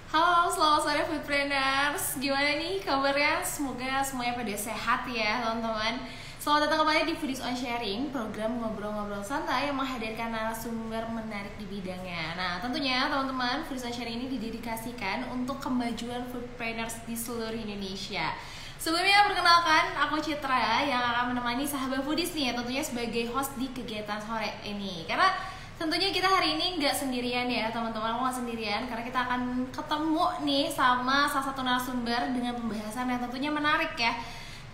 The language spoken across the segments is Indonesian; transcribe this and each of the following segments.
Halo, selamat sore Foodpreneurs. Gimana nih kabarnya? Semoga semuanya pada sehat ya teman-teman. Selamat datang kembali di Foodies on Sharing, program ngobrol-ngobrol santai yang menghadirkan narasumber menarik di bidangnya. Nah, tentunya teman-teman, Foodies on Sharing ini didedikasikan untuk kemajuan foodpreneurs di seluruh Indonesia. Sebelumnya perkenalkan, aku Citra yang akan menemani sahabat foodies nih, tentunya sebagai host di kegiatan sore ini. Karena tentunya kita hari ini nggak sendirian ya teman-teman, aku nggak sendirian karena kita akan ketemu nih sama salah satu narasumber dengan pembahasan yang tentunya menarik ya.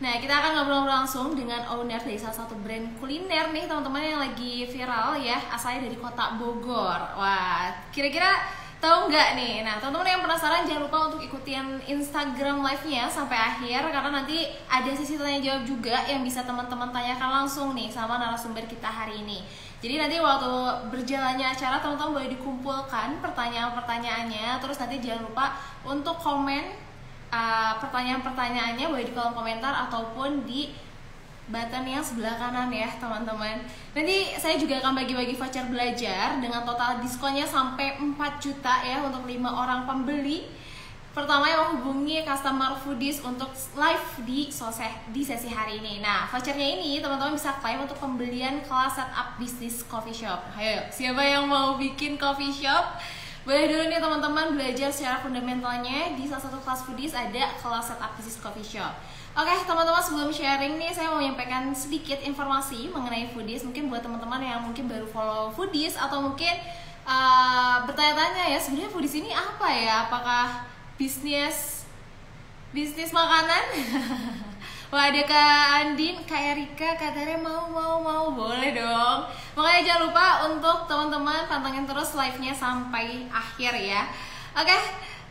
Nah, kita akan ngobrol langsung dengan owner dari salah satu brand kuliner nih teman-teman yang lagi viral ya, asalnya dari kota Bogor. Wah, kira-kira tahu nggak nih? Nah, teman-teman yang penasaran jangan lupa untuk ikutin Instagram live-nya sampai akhir karena nanti ada sesi tanya jawab juga yang bisa teman-teman tanyakan langsung nih sama narasumber kita hari ini. Jadi nanti waktu berjalannya acara teman-teman boleh dikumpulkan pertanyaan-pertanyaannya, terus nanti jangan lupa untuk komen pertanyaan-pertanyaannya boleh di kolom komentar ataupun di button yang sebelah kanan ya teman-teman. Nanti saya juga akan bagi-bagi voucher belajar dengan total diskonnya sampai 4 juta ya untuk 5 orang pembeli pertama yang menghubungi customer foodies untuk live di sesi hari ini. Nah, vouchernya ini teman-teman bisa claim untuk pembelian kelas setup bisnis coffee shop. Ayo, siapa yang mau bikin coffee shop? Boleh dulu nih teman-teman belajar secara fundamentalnya di salah satu kelas foodies ada kelas setup bisnis coffee shop. Oke teman-teman, sebelum sharing nih saya mau menyampaikan sedikit informasi mengenai foodies. Mungkin buat teman-teman yang mungkin baru follow foodies atau mungkin bertanya-tanya ya, sebenarnya foodies ini apa ya? Apakah bisnis makanan? Wah, ada Kak Andin, Kak Erika, Kak Tere mau boleh dong. Makanya jangan lupa untuk teman-teman pantengin terus live-nya sampai akhir ya. Oke,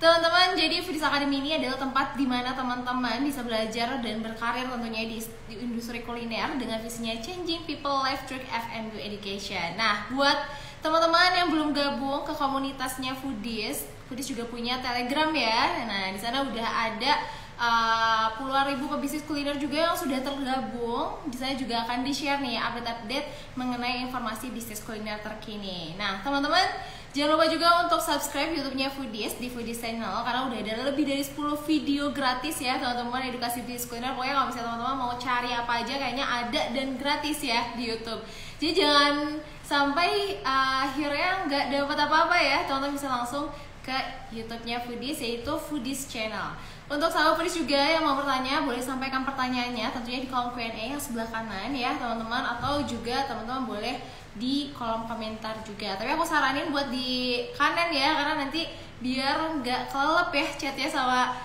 teman-teman, jadi Foodies Academy ini adalah tempat di mana teman-teman bisa belajar dan berkarir tentunya di industri kuliner dengan visinya Changing People Life Through F&B Education. Nah, buat teman-teman yang belum gabung ke komunitasnya Foodies juga punya Telegram ya. Nah, di sana udah ada puluhan ribu pebisnis kuliner juga yang sudah tergabung. Di sana juga akan di-share nih update-update mengenai informasi bisnis kuliner terkini. Nah, teman-teman jangan lupa juga untuk subscribe YouTube-nya Foodies di Foodies Channel karena udah ada lebih dari 10 video gratis ya teman-teman, edukasi bisnis kuliner. Pokoknya kalau misalnya teman-teman mau cari apa aja kayaknya ada dan gratis ya di YouTube. Jadi jangan sampai akhirnya nggak dapat apa-apa ya, teman-teman bisa langsung ke YouTube-nya Foodies yaitu Foodies Channel. Untuk sahabat Foodies juga yang mau bertanya boleh sampaikan pertanyaannya tentunya di kolom Q&A yang sebelah kanan ya teman-teman, atau juga teman-teman boleh di kolom komentar juga. Tapi aku saranin buat di kanan ya karena nanti biar nggak kelelep ya chatnya sama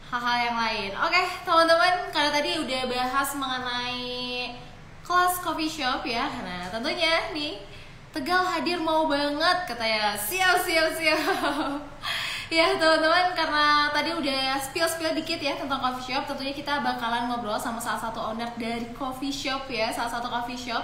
hal-hal yang lain. Oke teman-teman, karena tadi udah bahas mengenai kelas coffee shop ya. Nah tentunya nih Tegal hadir mau banget katanya. Siap. Ya teman-teman, karena tadi udah spill dikit ya tentang coffee shop, tentunya kita bakalan ngobrol sama salah satu owner dari coffee shop ya, salah satu coffee shop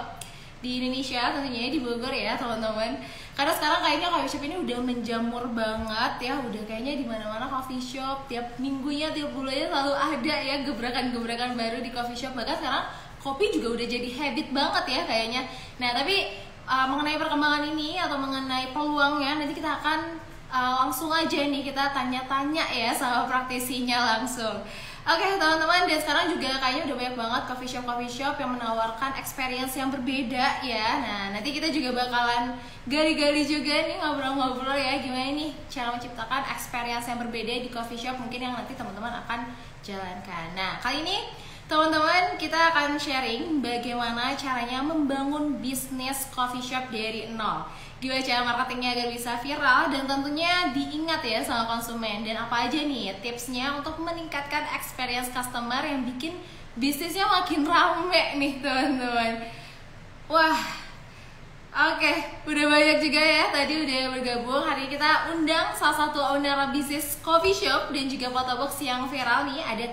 di Indonesia tentunya di Bogor ya teman-teman. Karena sekarang kayaknya coffee shop ini udah menjamur banget ya, udah kayaknya di mana-mana coffee shop, tiap minggunya, tiap bulannya selalu ada ya gebrakan-gebrakan baru di coffee shop. Bahkan sekarang kopi juga udah jadi habit banget ya kayaknya. Nah tapi mengenai perkembangan ini atau mengenai peluangnya nanti kita akan langsung aja nih kita tanya-tanya ya sama praktisinya langsung. Oke teman-teman, dan sekarang juga kayaknya udah banyak banget coffee shop yang menawarkan experience yang berbeda ya. Nah nanti kita juga bakalan gali-gali juga nih, ngobrol-ngobrol ya gimana nih cara menciptakan experience yang berbeda di coffee shop mungkin yang nanti teman-teman akan jalankan. Nah kali ini teman-teman kita akan sharing bagaimana caranya membangun bisnis coffee shop dari nol. Gimana cara marketingnya agar bisa viral dan tentunya diingat ya sama konsumen. Dan apa aja nih tipsnya untuk meningkatkan experience customer yang bikin bisnisnya makin rame nih teman-teman. Wah, oke, udah banyak juga ya tadi udah bergabung. Hari ini kita undang salah satu owner bisnis coffee shop dan juga photobox yang viral nih. Ada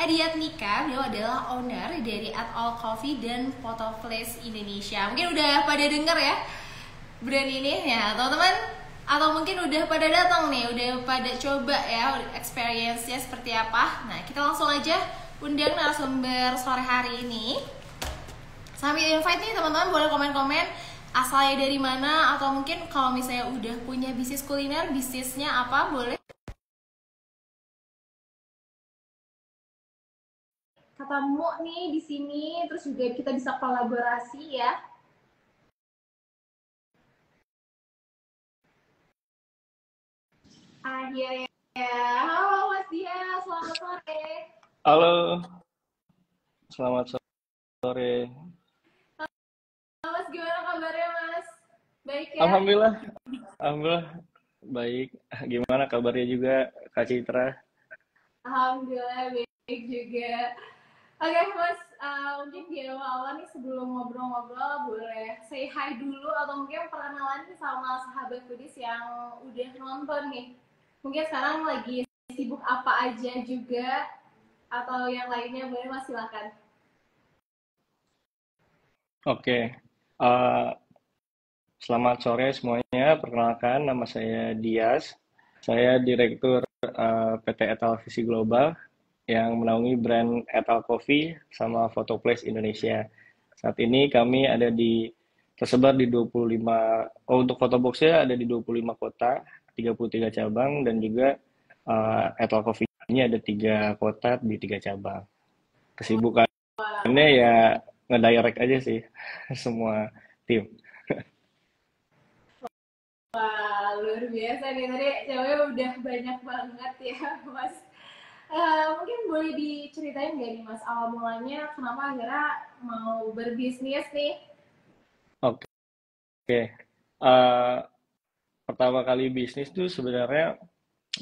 Adiat Nika, beliau adalah owner dari At All Coffee dan Photo Place Indonesia. Mungkin udah pada denger ya brand ini ya teman-teman, atau mungkin udah pada datang nih, udah pada coba ya experience-nya seperti apa. Nah kita langsung aja undang narasumber sore hari ini. Sambil invite nih teman-teman boleh komen-komen asalnya dari mana, atau mungkin kalau misalnya udah punya bisnis kuliner, bisnisnya apa, boleh ketemu nih di sini, terus juga kita bisa kolaborasi ya. Akhirnya. Halo Mas Dia, selamat sore. Halo, selamat sore. Halo Mas, gimana kabarnya Mas? Baik ya? Alhamdulillah, alhamdulillah baik. Gimana kabarnya juga Kak Citra? Alhamdulillah baik juga. Oke Mas, mungkin di awal-awal nih sebelum ngobrol-ngobrol boleh say hi dulu atau mungkin perkenalan nih sama sahabat Kudis yang udah nonton nih. Mungkin sekarang lagi sibuk apa aja juga atau yang lainnya boleh Mas silakan. Oke, eh, selamat sore semuanya. Perkenalkan, nama saya Dias. Saya Direktur PT Etal Visi Global yang menaungi brand Etal Coffee sama Photoplace Indonesia. Saat ini kami ada tersebar di 25, untuk Photobox-nya ada di 25 kota, 33 cabang, dan juga Etal Coffee ini ada 3 kota di 3 cabang. Kesibukannya ya ngedirect aja sih semua tim. Wah, luar biasa nih tadi cewek udah banyak banget ya Mas. Mungkin boleh diceritain nggak nih Mas awal mulanya kenapa akhirnya mau berbisnis nih? Oke, Eh, pertama kali bisnis tuh sebenarnya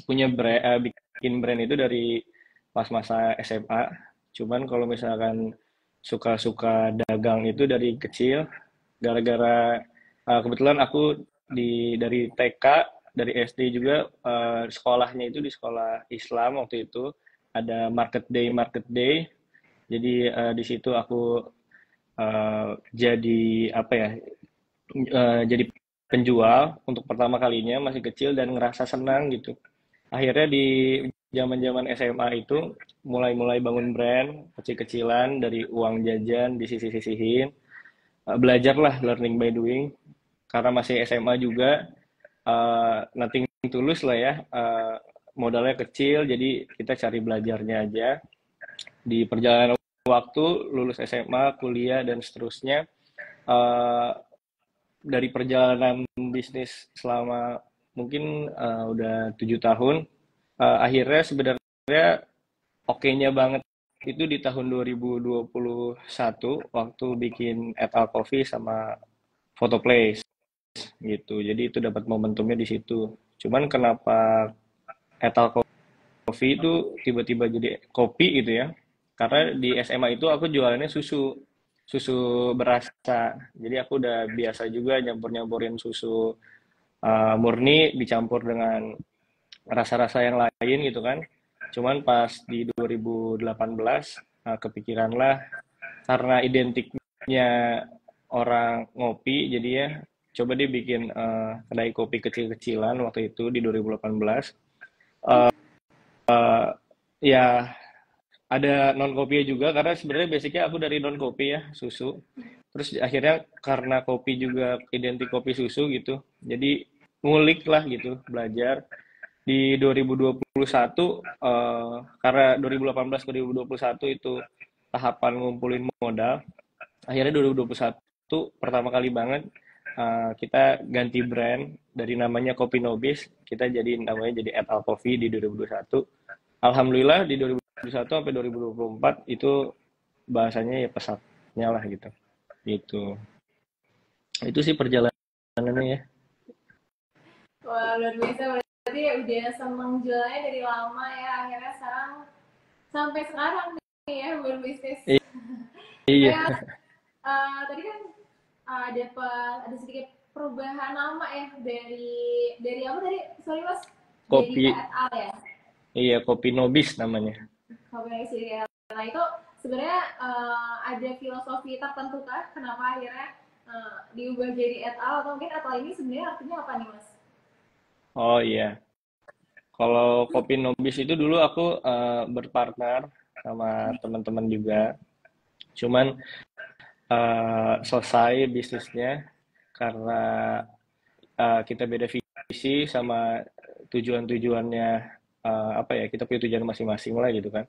bikin brand itu dari pas masa SMA. Cuman kalau misalkan suka-suka dagang itu dari kecil, gara-gara kebetulan aku dari TK, dari SD juga, sekolahnya itu di sekolah Islam waktu itu ada market day. Jadi di situ aku jadi apa ya, jadi penjual untuk pertama kalinya masih kecil dan ngerasa senang gitu. Akhirnya di zaman-zaman SMA itu mulai-mulai bangun brand kecil-kecilan dari uang jajan disisih-sisihin. Belajarlah learning by doing karena masih SMA juga, nothing tulus lah ya, modalnya kecil jadi kita cari belajarnya aja. Di perjalanan waktu lulus SMA, kuliah dan seterusnya, eh, dari perjalanan bisnis selama mungkin udah 7 tahun, akhirnya sebenarnya oke-nya banget itu di tahun 2021 waktu bikin Etal Coffee sama Photoplace gitu. Jadi itu dapat momentumnya di situ. Cuman kenapa Etal Coffee itu tiba-tiba jadi kopi gitu ya? Karena di SMA itu aku jualannya susu berasa. Jadi aku udah biasa juga nyampur-nyampurin susu murni dicampur dengan rasa-rasa yang lain gitu kan. Cuman pas di 2018 kepikiranlah karena identiknya orang ngopi jadi ya coba dia bikin kedai kopi kecil-kecilan waktu itu di 2018. Ya ada non kopi juga karena sebenarnya basicnya aku dari non kopi ya susu. Terus akhirnya karena kopi juga identik kopi susu gitu. Jadi ngulik lah gitu, belajar. Di 2021 karena 2018 ke 2021 itu tahapan ngumpulin modal. Akhirnya 2021 pertama kali banget kita ganti brand dari namanya Kopi Nobis, kita jadi namanya jadi Etal Coffee di 2021. Alhamdulillah di 2021 sampai 2024 itu bahasanya ya pesatnya lah gitu. Gitu. Itu sih perjalanannya ya. Wah, luar biasa berarti ya udah seneng jualannya dari lama ya akhirnya sekarang sampai sekarang nih ya berbisnis. Iya, Kayak tadi kan ada sedikit perubahan nama ya dari apa tadi? Sorry Mas, jadi kopi. ke Al ya. Iya, Kopi Nobis namanya. Komunikasi ya. Nah itu sebenarnya ada filosofi tertentu kah kenapa akhirnya diubah jadi et al atau mungkin atau ini sebenarnya artinya apa nih Mas? Oh iya. Kalau Kopi Nobis itu dulu aku berpartner sama teman-teman juga. Cuman selesai bisnisnya karena kita beda visi sama tujuan-tujuannya, apa ya, kita punya tujuan masing-masing lah gitu kan.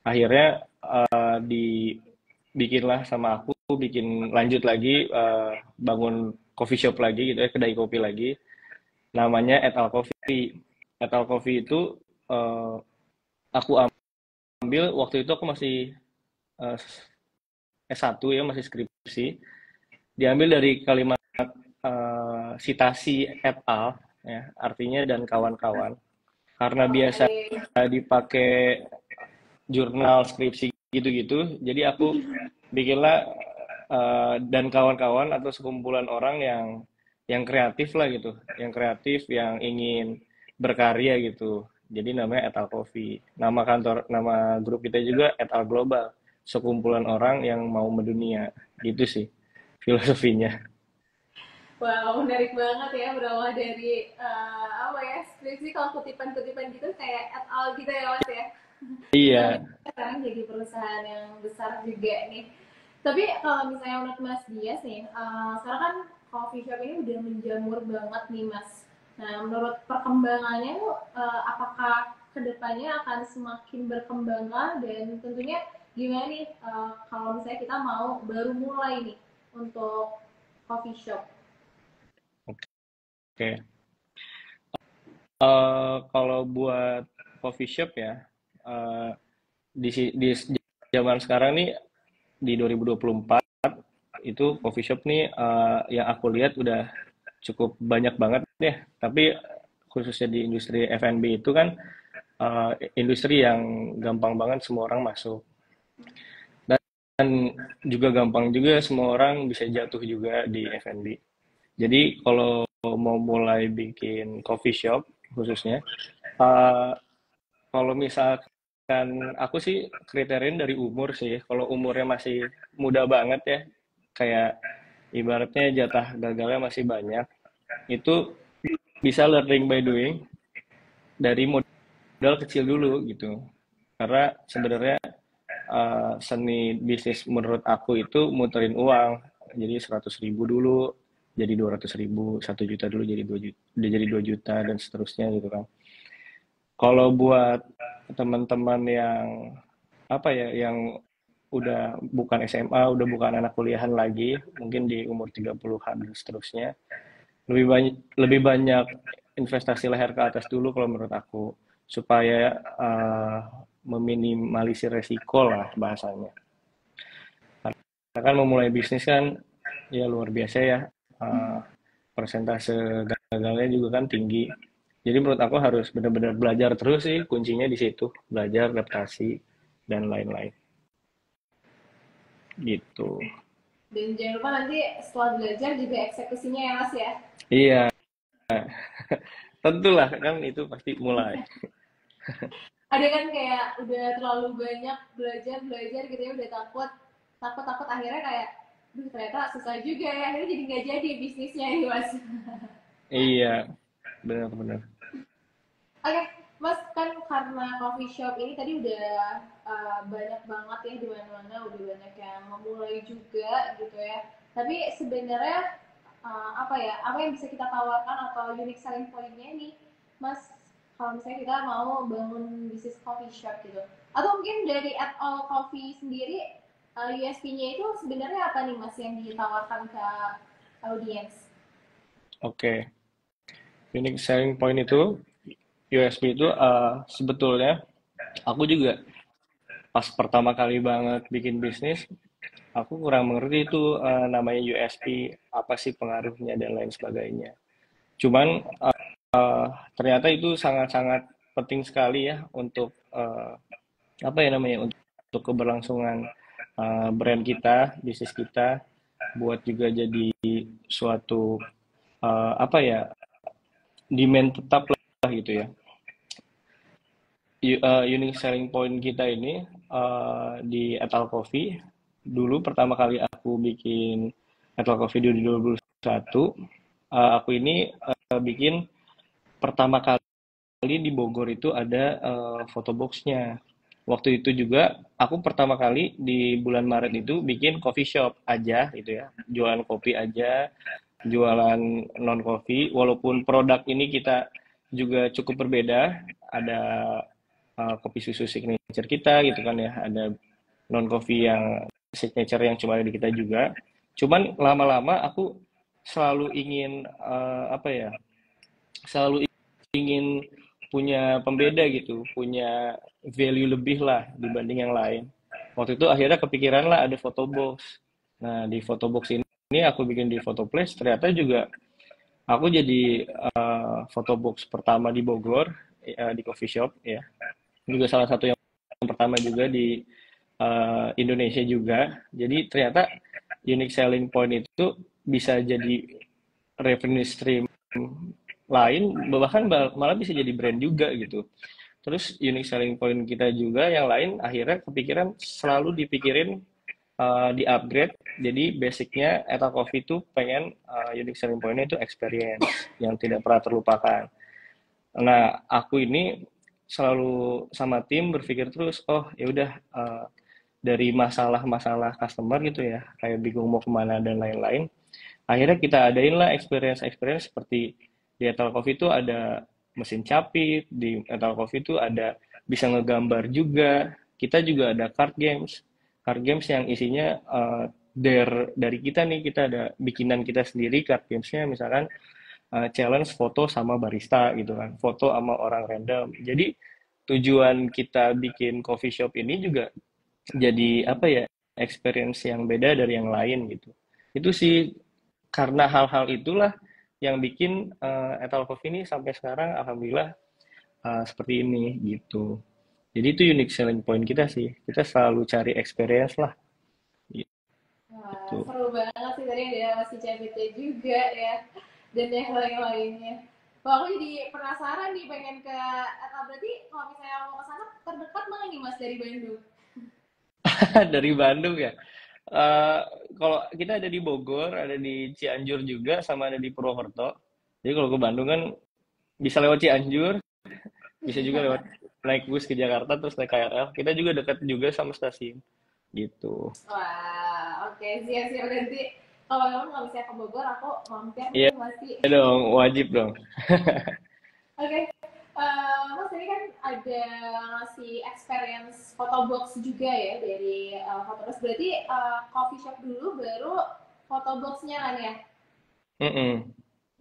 Akhirnya dibikinlah sama aku, bikin lanjut lagi, bangun coffee shop lagi gitu ya, kedai kopi lagi, namanya Et Al Coffee. Et Al Coffee itu eh, aku ambil waktu itu aku masih eh, S1 ya, masih skripsi. Diambil dari kalimat citasi et al, ya, artinya dan kawan-kawan. Karena biasa Oke. dipakai jurnal skripsi gitu-gitu, jadi aku bikinlah dan kawan-kawan atau sekumpulan orang yang kreatif lah gitu, yang kreatif, yang ingin berkarya gitu. Jadi namanya Etal Coffee. Nama kantor, nama grup kita juga Etal Global. Sekumpulan orang yang mau mendunia. Gitu sih filosofinya. Wow, menarik banget ya berawal dari apa ya skripsi kalau kutipan-kutipan gitu kayak et al gitu ya Mas ya. Sampai Iya, sekarang jadi perusahaan yang besar juga nih. Tapi kalau misalnya menurut Mas Dias nih, sekarang kan coffee shop ini udah menjamur banget nih Mas. Nah, menurut perkembangannya apakah kedepannya akan semakin berkembang kah? Dan tentunya gimana nih kalau misalnya kita mau baru mulai nih untuk coffee shop? oke. Kalau buat coffee shop ya, eh, di zaman sekarang nih di 2024 itu coffee shop nih yang aku lihat udah cukup banyak banget ya. Tapi khususnya di industri F&B itu kan industri yang gampang banget semua orang masuk. Dan juga gampang juga semua orang bisa jatuh juga di F&B. Jadi kalau mau mulai bikin coffee shop khususnya, uh, kalau misalkan aku sih kriterian dari umur sih. Kalau umurnya masih muda banget ya, kayak ibaratnya jatah gagalnya masih banyak, itu bisa learning by doing dari modal kecil dulu gitu. Karena sebenarnya seni bisnis menurut aku itu muterin uang. Jadi 100.000 dulu, jadi 200.000, 1 juta dulu jadi 2 juta, udah jadi 2 juta dan seterusnya gitu kan. Kalau buat teman-teman yang apa ya, yang udah bukan SMA, udah bukan anak kuliahan lagi, mungkin di umur 30-an dan seterusnya, lebih banyak investasi leher ke atas dulu kalau menurut aku, supaya meminimalisir resiko lah bahasanya. Karena kan memulai bisnis kan ya luar biasa ya, eh, persentase gagalnya juga kan tinggi. Jadi menurut aku harus benar-benar belajar terus sih, kuncinya di situ, belajar, adaptasi, dan lain-lain. Gitu. Dan jangan lupa nanti setelah belajar juga eksekusinya ya Mas ya. Iya, tentulah kan itu pasti mulai. Ada kan kayak udah terlalu banyak belajar belajar gitu ya udah takut takut takut akhirnya kayak duh ternyata susah juga ya akhirnya jadi nggak jadi bisnisnya ini Mas. Iya, benar-benar. Oke, Mas kan karena coffee shop ini tadi udah banyak banget ya di mana-mana, udah banyak yang memulai juga gitu ya. Tapi sebenarnya apa ya, apa yang bisa kita tawarkan atau unique selling point-nya nih, Mas, kalau misalnya kita mau bangun bisnis coffee shop gitu. Atau mungkin dari at all coffee sendiri, USP-nya itu sebenarnya apa nih Mas yang ditawarkan ke audiens? Oke, unique selling point itu, USP itu sebetulnya aku juga pas pertama kali banget bikin bisnis, aku kurang mengerti itu namanya USP, apa sih pengaruhnya dan lain sebagainya. Cuman ternyata itu sangat-sangat penting sekali ya untuk apa ya namanya, untuk keberlangsungan brand kita, bisnis kita, buat juga jadi suatu apa ya, demand tetap lah gitu ya. Unique selling point kita ini di Etal Coffee, dulu pertama kali aku bikin Etal Coffee di 2021, aku ini bikin pertama kali di Bogor itu ada photoboxnya. Waktu itu juga aku pertama kali di bulan Maret itu bikin coffee shop aja gitu ya, jualan kopi aja, jualan non coffee. Walaupun produk ini kita juga cukup berbeda, ada kopi susu signature kita gitu kan ya, ada non coffee yang signature yang cuma ada di kita juga. Cuman lama-lama aku selalu ingin apa ya, selalu ingin punya pembeda gitu, punya value lebih lah dibanding yang lain. Waktu itu akhirnya kepikiran lah ada photo box. Nah, di photo box ini aku bikin di Photoplace, ternyata juga aku jadi photo box pertama di Bogor, di coffee shop ya. Juga salah satu yang pertama juga di Indonesia juga. Jadi ternyata unique selling point itu bisa jadi revenue stream lain, bahkan malah bisa jadi brand juga gitu. Terus unique selling point kita juga yang lain akhirnya kepikiran selalu dipikirin di upgrade. Jadi basicnya Eta Coffee itu pengen unique selling point-nya itu experience yang tidak pernah terlupakan. Nah, aku ini selalu sama tim berpikir terus, oh ya udah dari masalah-masalah customer gitu ya, kayak bingung mau kemana dan lain-lain. Akhirnya kita adain lah experience-experience seperti di Etal Coffee itu ada mesin capit, di Etal Coffee itu ada bisa ngegambar juga. Kita juga ada card games yang isinya dari kita nih, kita ada bikinan kita sendiri card gamesnya, misalkan challenge foto sama barista gitu kan, foto sama orang random. Jadi tujuan kita bikin coffee shop ini juga jadi apa ya, experience yang beda dari yang lain gitu. Itu sih, karena hal-hal itulah yang bikin Etal Coffee ini sampai sekarang alhamdulillah seperti ini gitu. Jadi itu unique selling point kita sih. Kita selalu cari experience lah Wah, gitu. seru banget sih tadi ada masih CBT juga ya. Dan yang lain-lainnya. Wah, aku jadi penasaran nih pengen ke berarti kalau misalnya mau ke sana terdekat mana nih Mas dari Bandung? Dari Bandung ya. Eh, Kalau kita ada di Bogor, ada di Cianjur juga, sama ada di Purwokerto. Jadi kalau ke Bandung kan bisa lewat Cianjur, bisa juga lewat naik bus ke Jakarta terus naik KRL. Kita juga dekat juga sama stasiun gitu. Wah, oke, siap-siap nanti. Kalau memang nggak bisa ke Bogor, aku mampir Iya nih masih. dong, wajib dong. Oke, Mas ini kan ada ngasih experience photobox juga ya dari Photobox. Berarti coffee shop dulu baru photoboxnya kan ya? Mm-mm,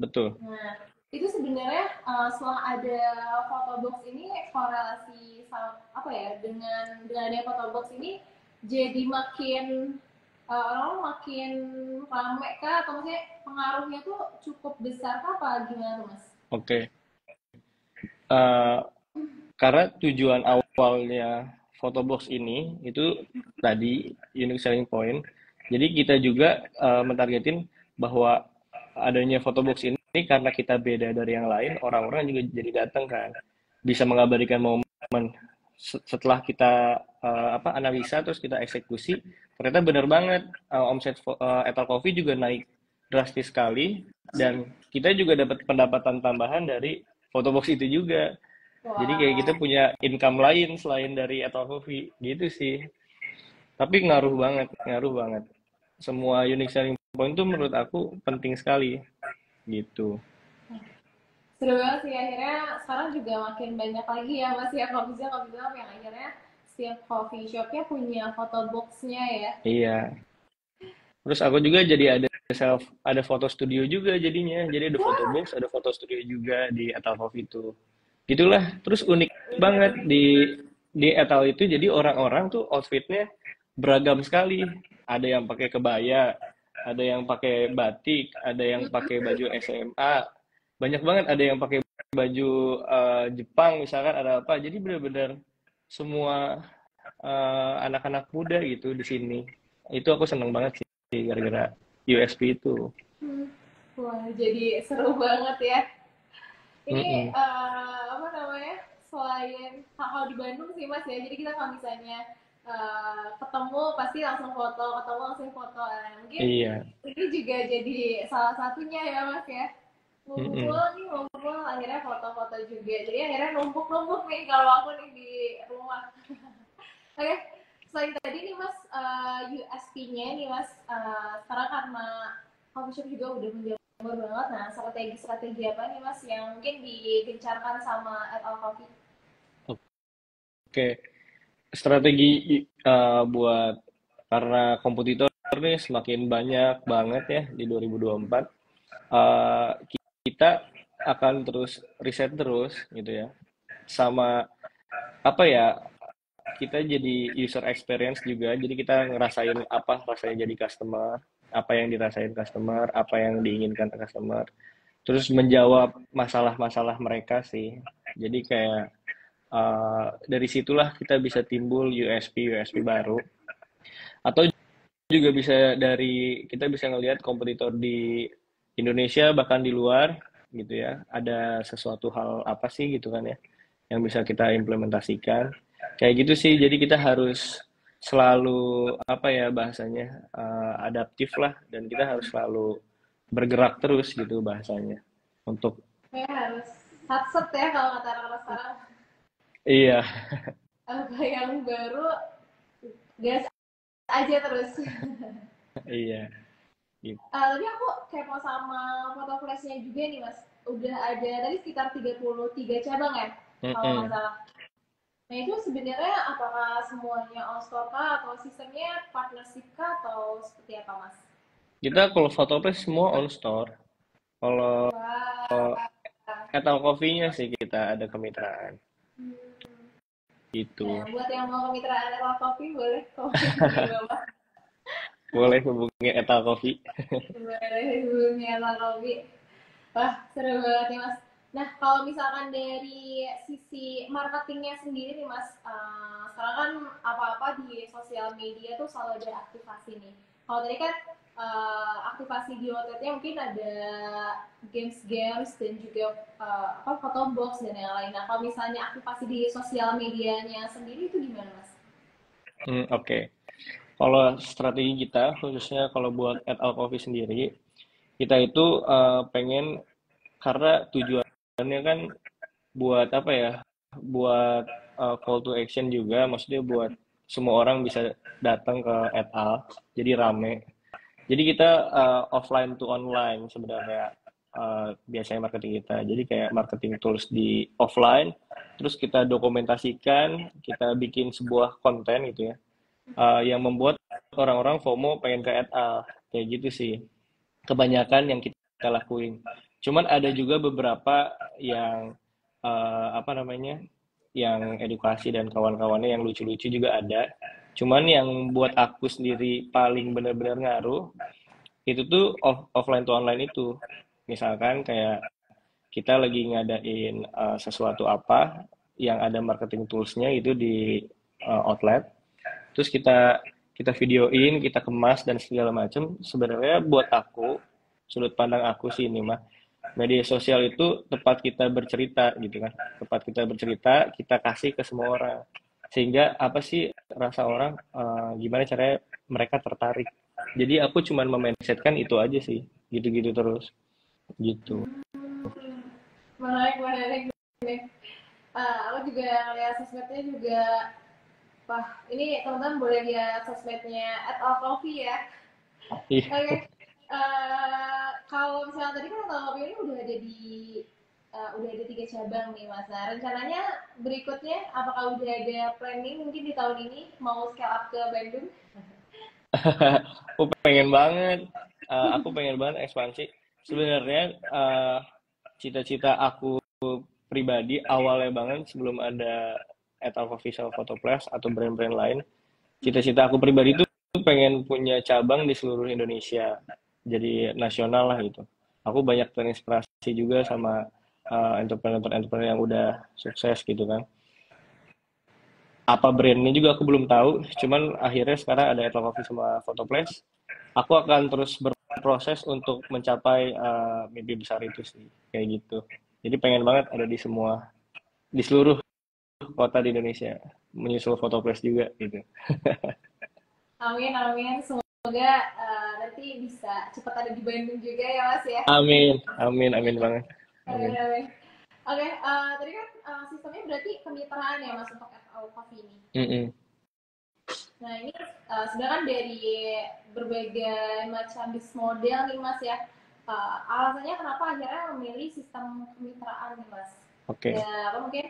betul. Nah, itu sebenarnya setelah ada photobox ini korelasi sama, apa ya, dengan adanya photobox ini jadi makin orang makin rame kah atau maksudnya pengaruhnya tuh cukup besar kah apa gimana tuh Mas? Oke. Eh, karena tujuan awalnya Photobox ini itu tadi unique selling point. Jadi kita juga mentargetin bahwa adanya Photobox ini karena kita beda dari yang lain, orang-orang juga jadi datang kan. Bisa mengabadikan momen setelah kita analisa terus kita eksekusi, ternyata benar banget omset Etal Coffee juga naik drastis sekali dan kita juga dapat pendapatan tambahan dari Photobox itu juga. Jadi kayak kita Wah, punya income lain selain dari Etal Coffee gitu sih. Tapi ngaruh banget, ngaruh banget. Semua unique selling point itu menurut aku penting sekali gitu. seru banget sih akhirnya sekarang juga makin banyak lagi ya Mas ya coffee shop yang akhirnya setiap coffee shopnya punya photo boxnya ya. Iya. Terus aku juga jadi ada foto studio juga jadinya. Jadi ada foto Wah, box, ada foto studio juga di Etal Coffee itu. Gitulah. Terus unik banget unik-unik. di Etal itu, jadi orang-orang tuh outfitnya beragam sekali. Ada yang pakai kebaya, ada yang pakai batik, ada yang pakai baju SMA. Banyak banget, ada yang pakai baju Jepang misalkan, ada apa. Jadi benar-benar semua anak-anak muda gitu di sini. Itu aku seneng banget sih gara-gara USP itu. Wah, jadi seru banget ya. Ini Mm-mm. apa namanya? Selain kalau di Bandung sih Mas ya. Jadi kita kalau misalnya ketemu pasti langsung foto, ketemu langsung foto. Nah, mungkin Iya. ini juga jadi salah satunya ya Mas ya. Ngumpul Mm-mm. nih ngumpul akhirnya foto-foto juga. Jadi akhirnya numpuk-numpuk nih kalau aku nih di rumah. Oke, selain tadi nih Mas USP-nya nih Mas sekarang karena coffee shop juga udah menjamur banget. Nah, strategi-strategi apa nih Mas yang mungkin digencarkan sama At All Coffee? Oke, strategi buat karena kompetitor nih semakin banyak banget ya di 2024. eh, Kita akan terus riset terus gitu ya. Sama apa ya? Kita jadi user experience juga. Jadi kita ngerasain apa rasanya jadi customer, apa yang dirasain customer, apa yang diinginkan customer. Terus menjawab masalah-masalah mereka sih. Jadi kayak dari situlah kita bisa timbul USP baru, atau juga bisa dari kita bisa ngelihat kompetitor di Indonesia bahkan di luar gitu ya, ada sesuatu hal apa sih gitu kan ya yang bisa kita implementasikan kayak gitu sih. Jadi kita harus selalu apa ya bahasanya, adaptif lah, dan kita harus selalu bergerak terus gitu bahasanya untuk Kayak harus satset ya kalau kata anak-anak sekarang. iya. Apa yang baru gas aja terus. Iya gitu. Tapi aku kepo sama foto flashnya juga nih mas. Udah ada tadi sekitar 33 cabang ya, kalau nggak Mm-mm. salah. Nah itu sebenarnya apakah semuanya all store kah atau sistemnya partnership kah atau seperti apa mas? Kita kalau Photoplex semua on store. Kalau Wah, Etal Coffee-nya sih kita ada kemitraan nah gitu. buat yang mau kemitraan Errol Coffee boleh komen di bawah. Boleh hubungi Etal Coffee. Boleh hubungi Errol Coffee. Wah, seru banget nih Mas. Nah, kalau misalkan dari sisi marketingnya sendiri nih Mas, sekarang kan apa-apa di sosial media tuh selalu ada aktivasi nih. Kalau tadi kan aktivasi di outletnya mungkin ada games-games dan juga apa photo box dan yang lain. Nah, kalau misalnya aktivasi di sosial medianya sendiri itu gimana Mas? Oke. Kalau strategi kita, khususnya kalau buat Etal Coffee sendiri, kita itu pengen, karena tujuannya kan buat apa ya, buat call to action juga, maksudnya buat semua orang bisa datang ke Etal, jadi rame. Jadi kita offline to online sebenarnya, biasanya marketing kita. Jadi kayak marketing tools di offline, terus kita dokumentasikan, kita bikin sebuah konten gitu ya, yang membuat orang-orang FOMO pengen ke add kayak gitu sih. Kebanyakan yang kita lakuin. Cuman ada juga beberapa yang apa namanya, yang edukasi dan kawan-kawannya yang lucu-lucu juga ada. Cuman yang buat aku sendiri paling benar-benar ngaruh itu tuh offline to online itu. Misalkan kayak kita lagi ngadain sesuatu apa yang ada marketing toolsnya itu di outlet, terus kita kita videoin, kita kemas dan segala macam. Sebenarnya buat aku, sudut pandang aku sih ini mah, media sosial itu tempat kita bercerita gitu kan, tempat kita bercerita, kita kasih ke semua orang, sehingga apa sih rasa orang, gimana caranya mereka tertarik. Jadi aku cuman memindsetkan itu aja sih, gitu-gitu terus gitu. Menarik, menarik. Aku juga ngeliat sosmednya juga. Wah, ini teman-teman boleh lihat sosmednya @allcoffee ya. Iya. Oke, kalau misalnya tadi kan Allcoffee ini udah ada 3 cabang nih Mas. Nah, rencananya berikutnya apakah udah ada planning mungkin di tahun ini mau scale up ke Bandung? Aku pengen banget, aku pengen banget ekspansi. Sebenarnya cita-cita aku pribadi awalnya banget sebelum ada Etal Coffee sama Photoplas atau brand-brand lain, cita-cita aku pribadi itu pengen punya cabang di seluruh Indonesia, jadi nasional lah gitu. Aku banyak terinspirasi juga sama entrepreneur-entrepreneur yang udah sukses gitu kan. Apa brandnya juga aku belum tahu, cuman akhirnya sekarang ada Etal Coffee sama Photoplas. Aku akan terus berproses untuk mencapai mimpi besar itu sih, kayak gitu. Jadi pengen banget ada di semua, di seluruh kota di Indonesia, menyusul Photoplas juga gitu. Amin, amin. Semoga nanti bisa cepat ada di Bandung juga ya Mas ya. Amin, amin, amin banget. Amin, Amin. amin. Oke, tadi kan sistemnya berarti kemitraan ya Mas untuk FL Coffee ini. Mm-mm. Nah ini sebenarnya kan dari berbagai macam bisnis model nih Mas ya. Alasannya kenapa akhirnya memilih sistem kemitraan nih Mas? Oke. Ya apa mungkin?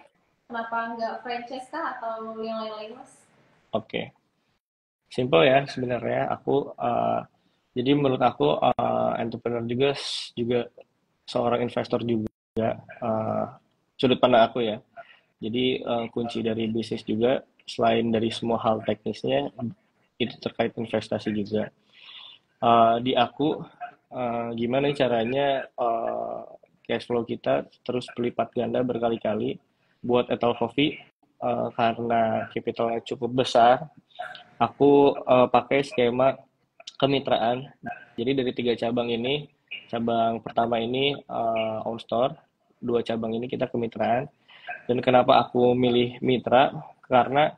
Kenapa nggak franchise kah atau yang lain-lain Mas? Oke, simple ya sebenarnya. Jadi menurut aku entrepreneur juga seorang investor juga, uh, sudut pandang aku ya. Jadi kunci dari bisnis juga selain dari semua hal teknisnya itu terkait investasi juga. Di aku gimana caranya cash flow kita terus berlipat ganda berkali-kali buat Etal Coffee, karena capitalnya cukup besar. Aku pakai skema kemitraan. Jadi dari 3 cabang ini, cabang pertama ini on store, 2 cabang ini kita kemitraan. Dan kenapa aku milih mitra? Karena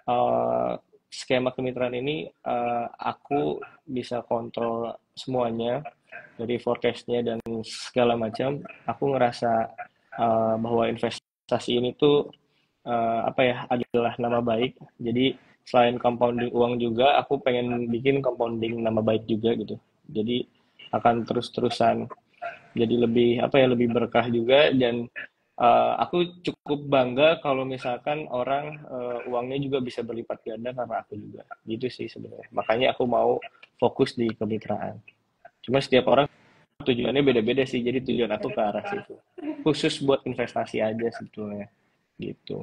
uh, skema kemitraan ini aku bisa kontrol semuanya dari forecastnya dan segala macam. Aku ngerasa bahwa investasi ini tuh apa ya, adalah nama baik. Jadi selain compounding uang juga, aku pengen bikin compounding nama baik juga gitu. Jadi akan terus-terusan jadi lebih apa ya, lebih berkah juga. Dan aku cukup bangga kalau misalkan orang uangnya juga bisa berlipat ganda karena aku juga gitu sih sebenarnya, makanya aku mau fokus di kemitraan. Cuma setiap orang tujuannya beda-beda sih, jadi tujuan aku ke arah situ, khusus buat investasi aja sebetulnya gitu.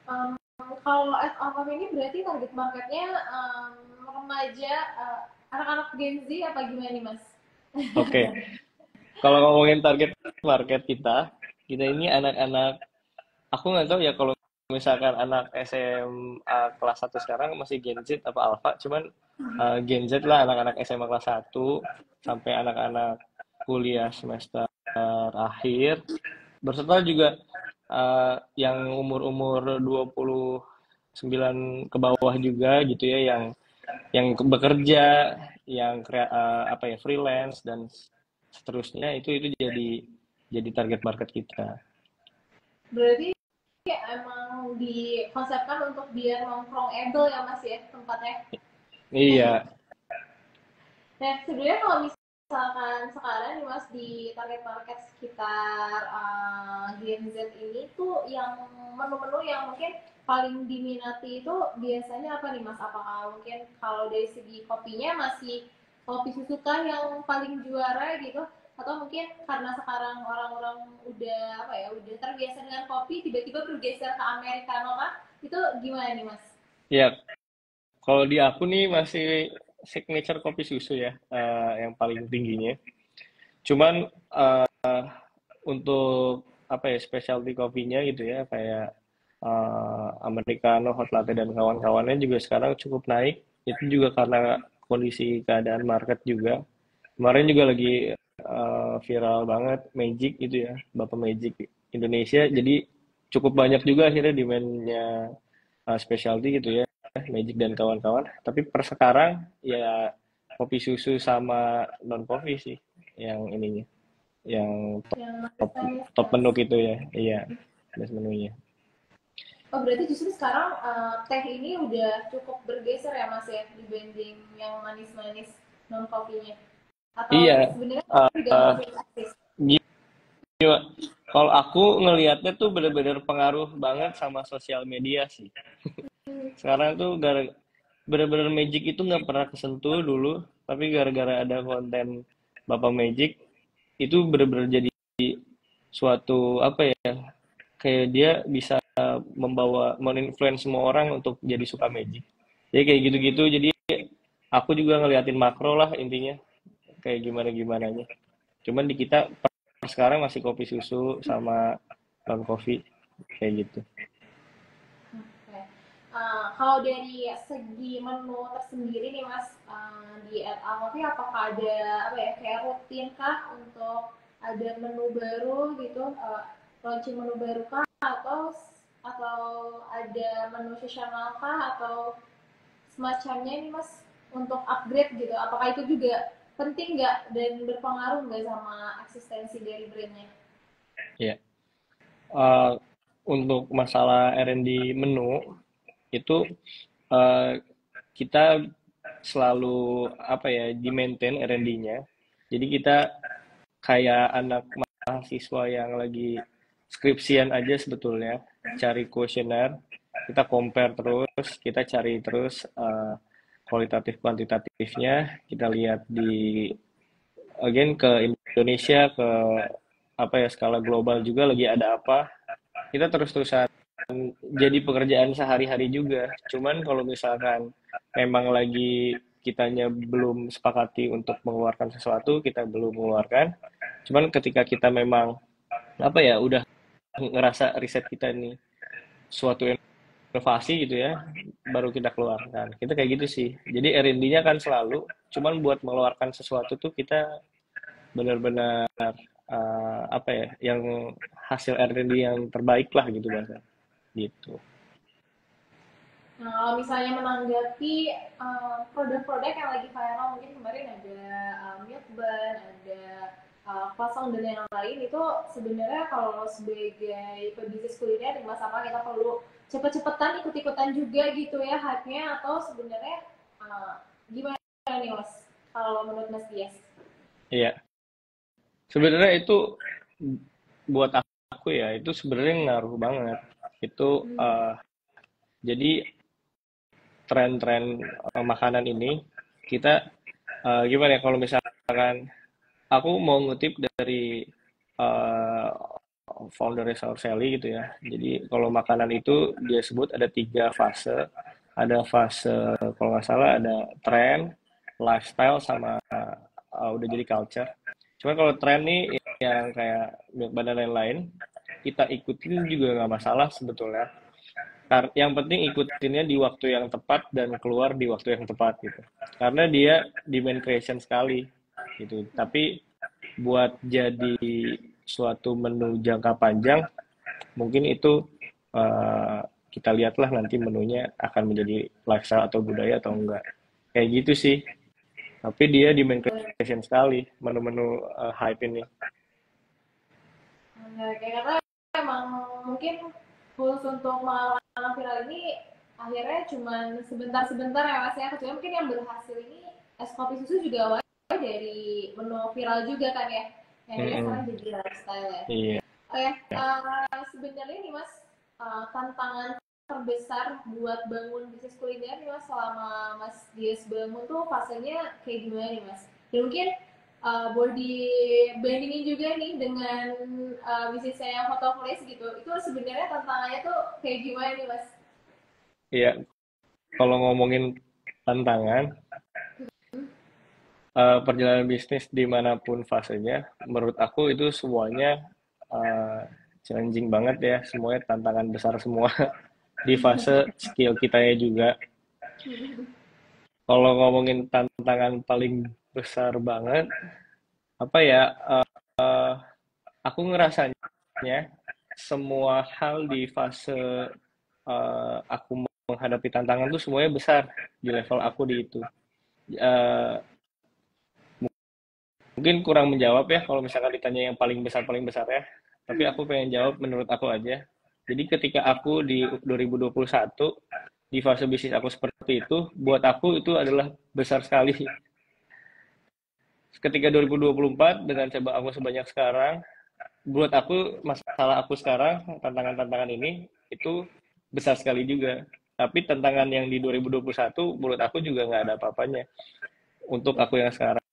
Um, Kalau at Alfam ini berarti target marketnya remaja, anak-anak Gen Z apa gimana nih Mas? Oke, kalau ngomongin target market kita, kita ini anak-anak, aku nggak tahu ya kalau misalkan anak SMA kelas 1 sekarang masih Gen Z apa Alpha, cuman Gen Z lah, anak-anak SMA kelas 1 sampai anak-anak kuliah semester akhir, berserta juga yang umur-umur 29 ke bawah juga gitu ya, yang bekerja, yang apa ya, freelance dan seterusnya, itu jadi target market kita. Berarti emang dikonsepkan untuk biar nongkrongable ya Mas ya tempatnya. Iya, Nah, sebenarnya kalau misalkan sekarang nih Mas di target market sekitar Gen Z ini tuh yang menu-menu yang mungkin paling diminati itu biasanya apa nih Mas? Apakah mungkin kalau dari segi kopinya masih kopi susu kah yang paling juara gitu? Atau mungkin karena sekarang orang-orang udah apa ya, udah terbiasa dengan kopi, tiba-tiba bergeser ke americano kah? Itu gimana nih Mas? ya. Kalau di aku nih masih signature kopi susu ya, yang paling tingginya. Cuman untuk apa ya, specialty kopinya gitu ya, kayak americano, hot latte dan kawan-kawannya juga sekarang cukup naik. Itu juga karena kondisi keadaan market juga. Kemarin juga lagi viral banget Magic itu ya, Bapak Magic Indonesia. Jadi cukup banyak juga akhirnya demand-nya specialty gitu ya, Magic dan kawan-kawan. Tapi per sekarang ya kopi susu sama non kopi sih yang ininya, yang Yang top top manis-manis. menu gitu ya. Iya, best menunya. Oh berarti justru sekarang teh ini udah cukup bergeser ya Mas ya dibanding yang manis-manis non kopinya. Atau Iya, sebenarnya juga eh, masih eksis? gila. Kalau aku ngelihatnya tuh bener-bener pengaruh banget sama sosial media sih. Sekarang tuh bener-bener Magic itu nggak pernah kesentuh dulu, tapi gara-gara ada konten Bapak Magic, itu bener-bener jadi suatu apa ya, kayak dia bisa membawa, meninfluence semua orang untuk jadi suka Magic. Jadi kayak gitu-gitu, jadi aku juga ngeliatin makro lah intinya, kayak gimana gimananya. Cuman di kita per sekarang masih kopi susu sama non kopi kayak gitu. Okay. Kalau dari segi menu tersendiri nih Mas di At Alfie apakah ada apa ya kayak rutin kah untuk ada menu baru gitu, launching menu baru kah atau ada menu seasonal kah atau semacamnya nih Mas untuk upgrade gitu? Apakah itu juga penting nggak dan berpengaruh nggak sama eksistensi dari brandnya? Ya. Uh, untuk masalah R&D menu itu uh, kita selalu apa ya, di maintain R&D-nya. Jadi kita kayak anak mahasiswa yang lagi skripsian aja sebetulnya, cari kuesioner, kita compare terus, kita cari terus kualitatif kuantitatifnya, kita lihat di again ke Indonesia, ke apa ya, skala global juga lagi ada apa. Kita terus-terusan jadi pekerjaan sehari-hari juga. Cuman kalau misalkan memang lagi kitanya belum sepakati untuk mengeluarkan sesuatu, kita belum mengeluarkan. Cuman ketika kita memang apa ya, udah ngerasa riset kita nih suatu inovasi gitu ya, baru kita keluarkan. Kita kayak gitu sih. Jadi R&D-nya kan selalu, cuman buat mengeluarkan sesuatu tuh kita benar-benar apa ya, yang hasil R&D yang terbaik lah gitu bahasa gitu. Nah, kalau misalnya menanggapi produk-produk yang lagi viral, mungkin kemarin ada Milk Bun, ada croissant dan yang lain, itu sebenarnya kalau sebagai pebisnis kuliner, Mas, apa kita perlu cepet-cepetan ikut-ikutan juga gitu ya hype-nya, atau sebenarnya gimana nih, Mas, kalau menurut Mas Dias? Iya, sebenarnya itu buat aku ya, itu sebenarnya ngaruh banget. Itu jadi tren-tren makanan ini kita gimana ya, kalau misalkan aku mau ngutip dari uh, founder Sour Sally gitu ya. Jadi kalau makanan itu dia sebut ada 3 fase. Ada fase kalau nggak salah ada tren, lifestyle, sama udah jadi culture. Cuma kalau tren nih yang kayak milk dan lain-lain, kita ikutin juga nggak masalah sebetulnya. Yang penting ikutinnya di waktu yang tepat dan keluar di waktu yang tepat gitu. Karena dia demand creation sekali gitu. Tapi buat jadi suatu menu jangka panjang, mungkin itu kita lihatlah nanti menunya akan menjadi lifestyle atau budaya atau enggak. Kayak gitu sih. Tapi dia demand creation sekali menu-menu hype ini. Nah, karena emang mungkin khusus untuk malam viral ini akhirnya cuma sebentar-sebentar ya Mas ya. Kecuali mungkin yang berhasil ini es kopi susu juga awalnya dari menu viral juga kan ya. Yang akhirnya sekarang jadi lifestyle ya. Iya. Oke, sebenarnya nih Mas, tantangan terbesar buat bangun bisnis kuliner nih Mas selama Mas Dias bangun tuh fasenya kayak gimana nih Mas? Dan mungkin boleh dibandingin juga nih dengan bisnis saya yang foto flash gitu. Itu sebenarnya tantangannya tuh kayak gimana nih Mas? Iya, kalau ngomongin tantangan, perjalanan bisnis dimanapun fasenya, menurut aku itu semuanya challenging banget ya, semuanya tantangan besar semua di fase skill kitanya juga. Kalau ngomongin tantangan paling besar banget, apa ya, aku ngerasanya semua hal di fase aku menghadapi tantangan tuh semuanya besar di level aku di itu. Uh, Mungkin kurang menjawab ya kalau misalkan ditanya yang paling besar ya. Tapi aku pengen jawab menurut aku aja. Jadi ketika aku di 2021 di fase bisnis aku seperti itu, buat aku itu adalah besar sekali. Ketika 2024 dengan coba aku sebanyak sekarang, buat aku masalah aku sekarang, tantangan-tantangan ini itu besar sekali juga. Tapi tantangan yang di 2021 menurut aku juga nggak ada apa-apanya untuk aku yang sekarang.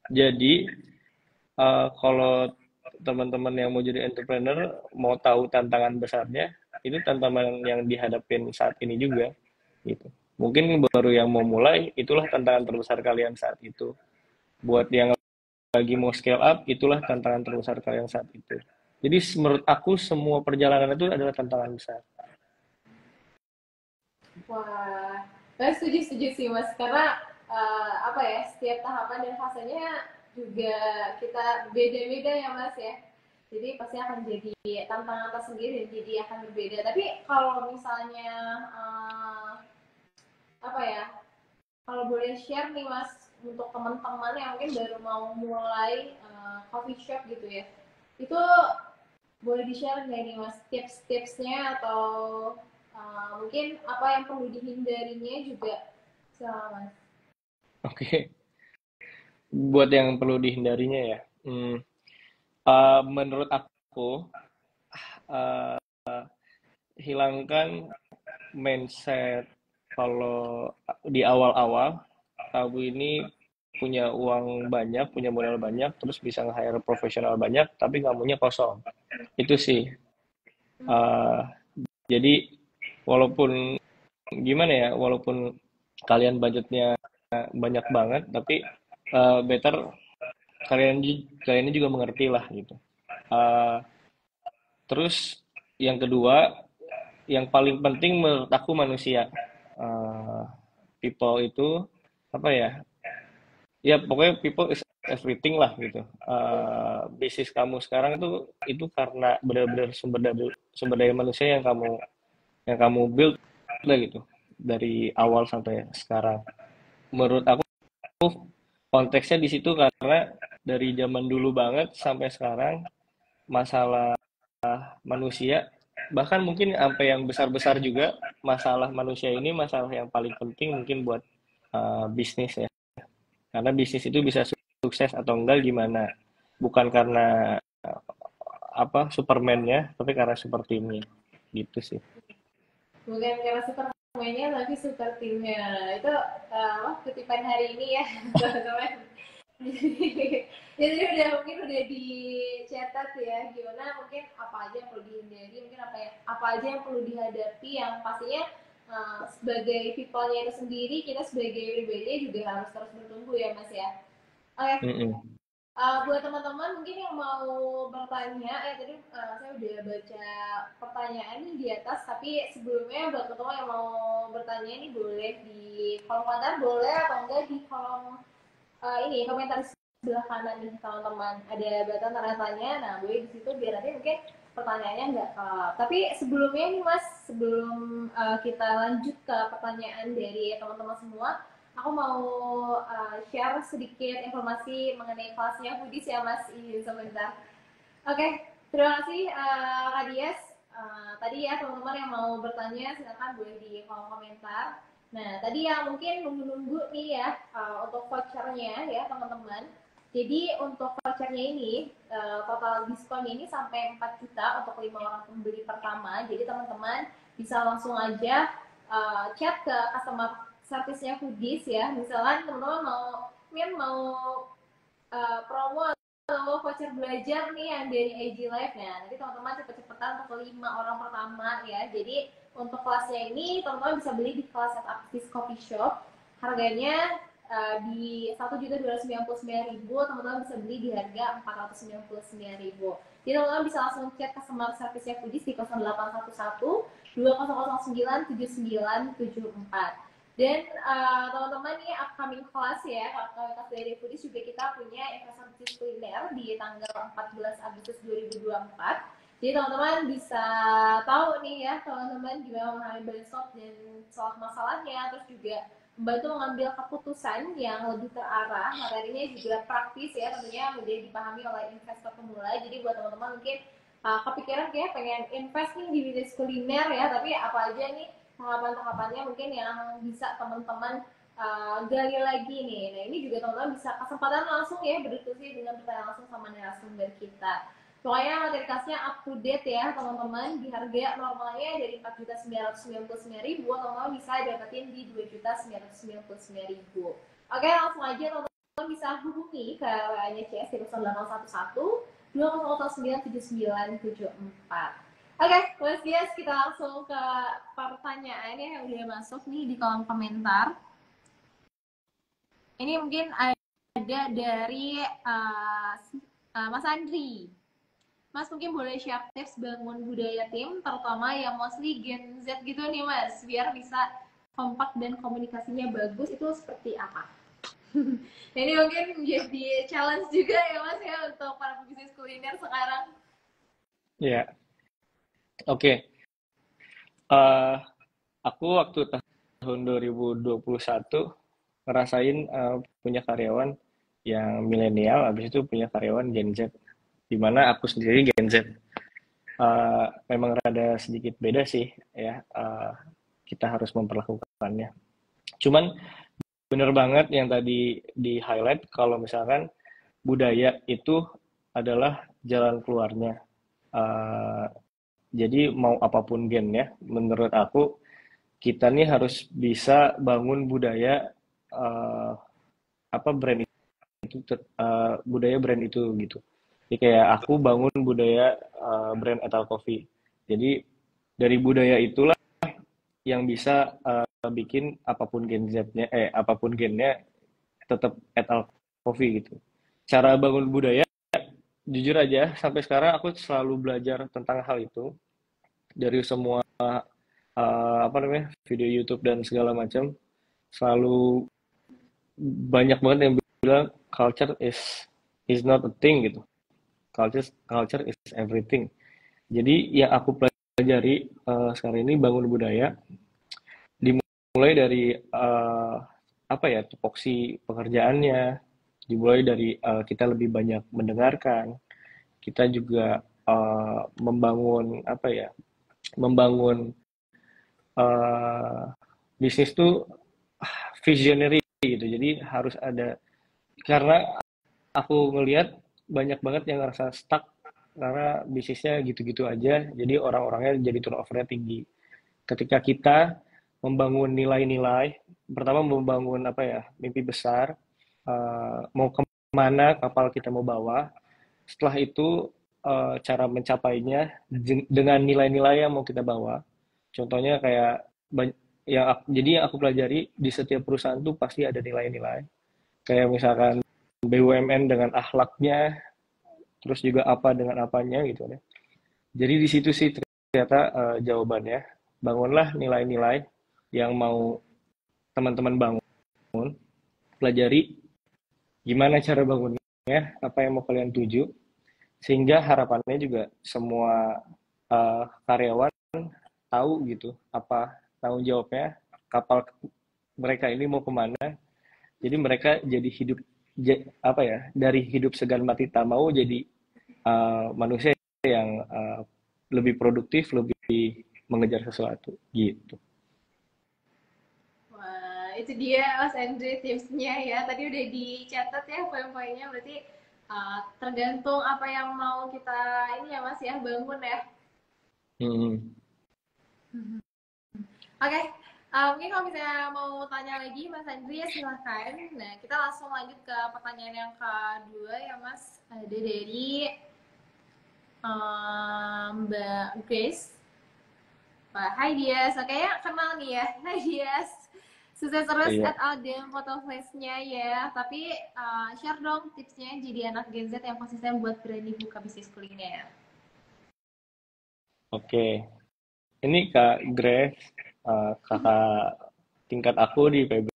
Jadi kalau teman-teman yang mau jadi entrepreneur mau tahu tantangan besarnya, itu tantangan yang dihadapin saat ini juga gitu. Mungkin baru yang mau mulai, itulah tantangan terbesar kalian saat itu. Buat yang lagi mau scale up, itulah tantangan terbesar kalian saat itu. Jadi menurut aku semua perjalanan itu adalah tantangan besar. Wah, saya setuju sih Mas, karena apa ya, setiap tahapan dan fasenya juga kita beda-beda ya Mas ya. Jadi pasti akan jadi tantangan tersendiri dan jadi akan berbeda. Tapi kalau misalnya apa ya, kalau boleh share nih Mas untuk teman-teman yang mungkin baru mau mulai coffee shop gitu ya, itu boleh di-share nggak nih Mas tips-tipsnya atau mungkin apa yang perlu dihindarinya juga sama Mas? Oke, buat yang perlu dihindarinya ya. Menurut aku uh, hilangkan mindset kalau di awal-awal kamu ini punya uang banyak, punya modal banyak, terus bisa nge-hire profesional banyak, tapi kamunya kosong. Itu sih. Uh, jadi walaupun gimana ya, walaupun kalian budgetnya banyak banget, tapi better kalian ini juga mengerti lah gitu. Uh, Terus yang kedua, yang paling penting menurut aku manusia. Uh, People itu apa ya? Ya pokoknya people is everything lah gitu. Bisnis kamu sekarang itu karena benar-benar sumber daya manusia yang kamu build lah gitu dari awal sampai sekarang. Menurut aku konteksnya di situ karena dari zaman dulu banget sampai sekarang masalah manusia, bahkan mungkin sampai yang besar-besar juga, masalah manusia ini masalah yang paling penting mungkin buat bisnis ya, karena bisnis itu bisa sukses atau enggak gimana, bukan karena apa Superman-nya, tapi karena super timnya gitu sih. Bukan karena super pemainnya tapi super timnya. Itu kutipan hari ini ya teman-teman. Jadi udah mungkin udah dicatat ya gimana mungkin apa aja yang perlu dihindari, mungkin apa aja yang perlu dihadapi, yang pastinya sebagai people-nya itu sendiri, kita sebagai pribadi juga harus terus bertumbuh ya Mas ya. Oke. Buat teman-teman mungkin yang mau bertanya, tadi saya udah baca pertanyaan nih di atas, tapi sebelumnya buat teman-teman yang mau bertanya ini boleh di kolom komentar, boleh atau enggak di kolom ini komentar sebelah kanan nih teman-teman, ada button tanda tanya, nah boleh di situ biar nanti mungkin pertanyaannya nggak kelewat. Tapi sebelumnya nih Mas, sebelum kita lanjut ke pertanyaan dari teman-teman semua, aku mau share sedikit informasi mengenai kelasnya Foodies ya Mas, izin sebentar. Oke, terima kasih Kak Dias. Tadi ya teman-teman yang mau bertanya silakan boleh di kolom komentar. Nah, tadi yang mungkin nunggu-nunggu nih ya untuk vouchernya ya teman-teman. Jadi untuk vouchernya ini total diskonnya ini sampai 4 juta untuk 5 orang pembeli pertama. Jadi teman-teman bisa langsung aja chat ke customer service-nya Foodies ya. Misalkan teman-teman mau promo atau voucher belajar nih yang dari AG Live, nah nanti teman-teman cepet-cepetan untuk 5 orang pertama ya. Jadi untuk kelasnya ini teman-teman bisa beli di kelas Artis Coffee Shop, harganya di 1.299.000, teman-teman bisa beli di harga 499.000. Jadi teman-teman bisa langsung chat customer service-nya Foodies di 0811 2009 7974. Dan teman-teman ini upcoming kelas ya, kelas dari Foodies juga kita punya investor bisnis kuliner di tanggal 14 Agustus 2024. Jadi teman-teman bisa tahu nih ya teman-teman gimana memahami brainstorm dan soal masalahnya, terus juga membantu mengambil keputusan yang lebih terarah. Materinya juga praktis ya, tentunya mudah dipahami oleh investor pemula. Jadi buat teman-teman mungkin kepikiran kayak pengen invest nih di bisnis kuliner ya, tapi apa aja nih tahapan-tahapannya mungkin yang bisa teman-teman gali lagi nih. Nah ini juga teman-teman bisa kesempatan langsung ya berdiskusi dengan pertanyaan langsung sama narasumber kita. Pokoknya materi kelasnya up to date ya teman-teman, di harga normalnya dari 4.999.000, teman-teman bisa dapetin di 2.999.000. Oke, langsung aja teman-teman bisa hubungi ke WA-nya CS di 0811 20097974. Oke, Mas Dias, kita langsung ke pertanyaannya yang udah masuk nih di kolom komentar. Ini mungkin ada dari Mas Andri. Mas mungkin boleh share tips bangun budaya tim, terutama yang mostly Gen Z gitu nih Mas, biar bisa kompak dan komunikasinya bagus, itu seperti apa? Ini mungkin menjadi challenge juga ya Mas ya untuk para pebisnis kuliner sekarang. Ya, oke. Aku waktu tahun 2021 ngerasain punya karyawan yang milenial, habis itu punya karyawan Gen Z, dimana aku sendiri Gen Z. Memang rada sedikit beda sih ya, kita harus memperlakukannya. Cuman bener banget yang tadi di highlight, kalau misalkan budaya itu adalah jalan keluarnya. Jadi mau apapun gennya, menurut aku kita nih harus bisa bangun budaya eh, apa brand itu budaya brand itu gitu. Jadi kayak aku bangun budaya brand Etal Coffee. Jadi dari budaya itulah yang bisa bikin apapun gen Z-nya apapun gennya tetap Etal Coffee gitu. Cara bangun budaya jujur aja sampai sekarang aku selalu belajar tentang hal itu dari semua apa namanya video YouTube dan segala macam selalu banyak banget yang bilang culture is not a thing gitu. Culture is everything. Jadi yang aku pelajari sekarang ini bangun budaya dimulai dari apa ya tupoksi pekerjaannya, dimulai dari kita lebih banyak mendengarkan, kita juga membangun apa ya, membangun uh, bisnis tuh visionary gitu. Jadi harus ada karena aku ngelihat banyak banget yang ngerasa stuck karena bisnisnya gitu-gitu aja. Jadi orang-orangnya jadi turnovernya tinggi. Ketika kita membangun nilai-nilai, pertama membangun apa ya mimpi besar, mau kemana kapal kita mau bawa. Setelah itu cara mencapainya dengan nilai-nilai yang mau kita bawa. Contohnya kayak jadi yang aku pelajari di setiap perusahaan tuh pasti ada nilai-nilai. Kayak misalkan BUMN dengan akhlaknya, terus juga apa dengan apanya gitu ya. Jadi di situ sih ternyata jawabannya. Bangunlah nilai-nilai yang mau teman-teman bangun, pelajari gimana cara bangunnya, apa yang mau kalian tuju, sehingga harapannya juga semua karyawan tahu gitu apa tanggung jawabnya, kapal mereka ini mau kemana. Jadi mereka jadi hidup apa ya dari hidup segan mati tak mau jadi manusia yang lebih produktif, lebih mengejar sesuatu gitu. Wah, itu dia Mas Andre tipsnya ya. Tadi udah dicatat ya poin-poinnya. Berarti tergantung apa yang mau kita ini ya Mas ya bangun ya. Hmm. Oke, mungkin kalau misalnya mau tanya lagi Mas Andre ya silahkan. Nah, kita langsung lanjut ke pertanyaan yang kedua ya Mas. Ada dari Mbak Grace. Wah, hai Dias. Oke ya, kenal nih ya. Hai Dias. Sukses terus Iya. at Alden foto face-nya ya. Tapi share dong tipsnya jadi anak Gen Z yang konsisten buat berani buka bisnis kuliner. Oke, ini Kak Grace, kakak tingkat aku di PB.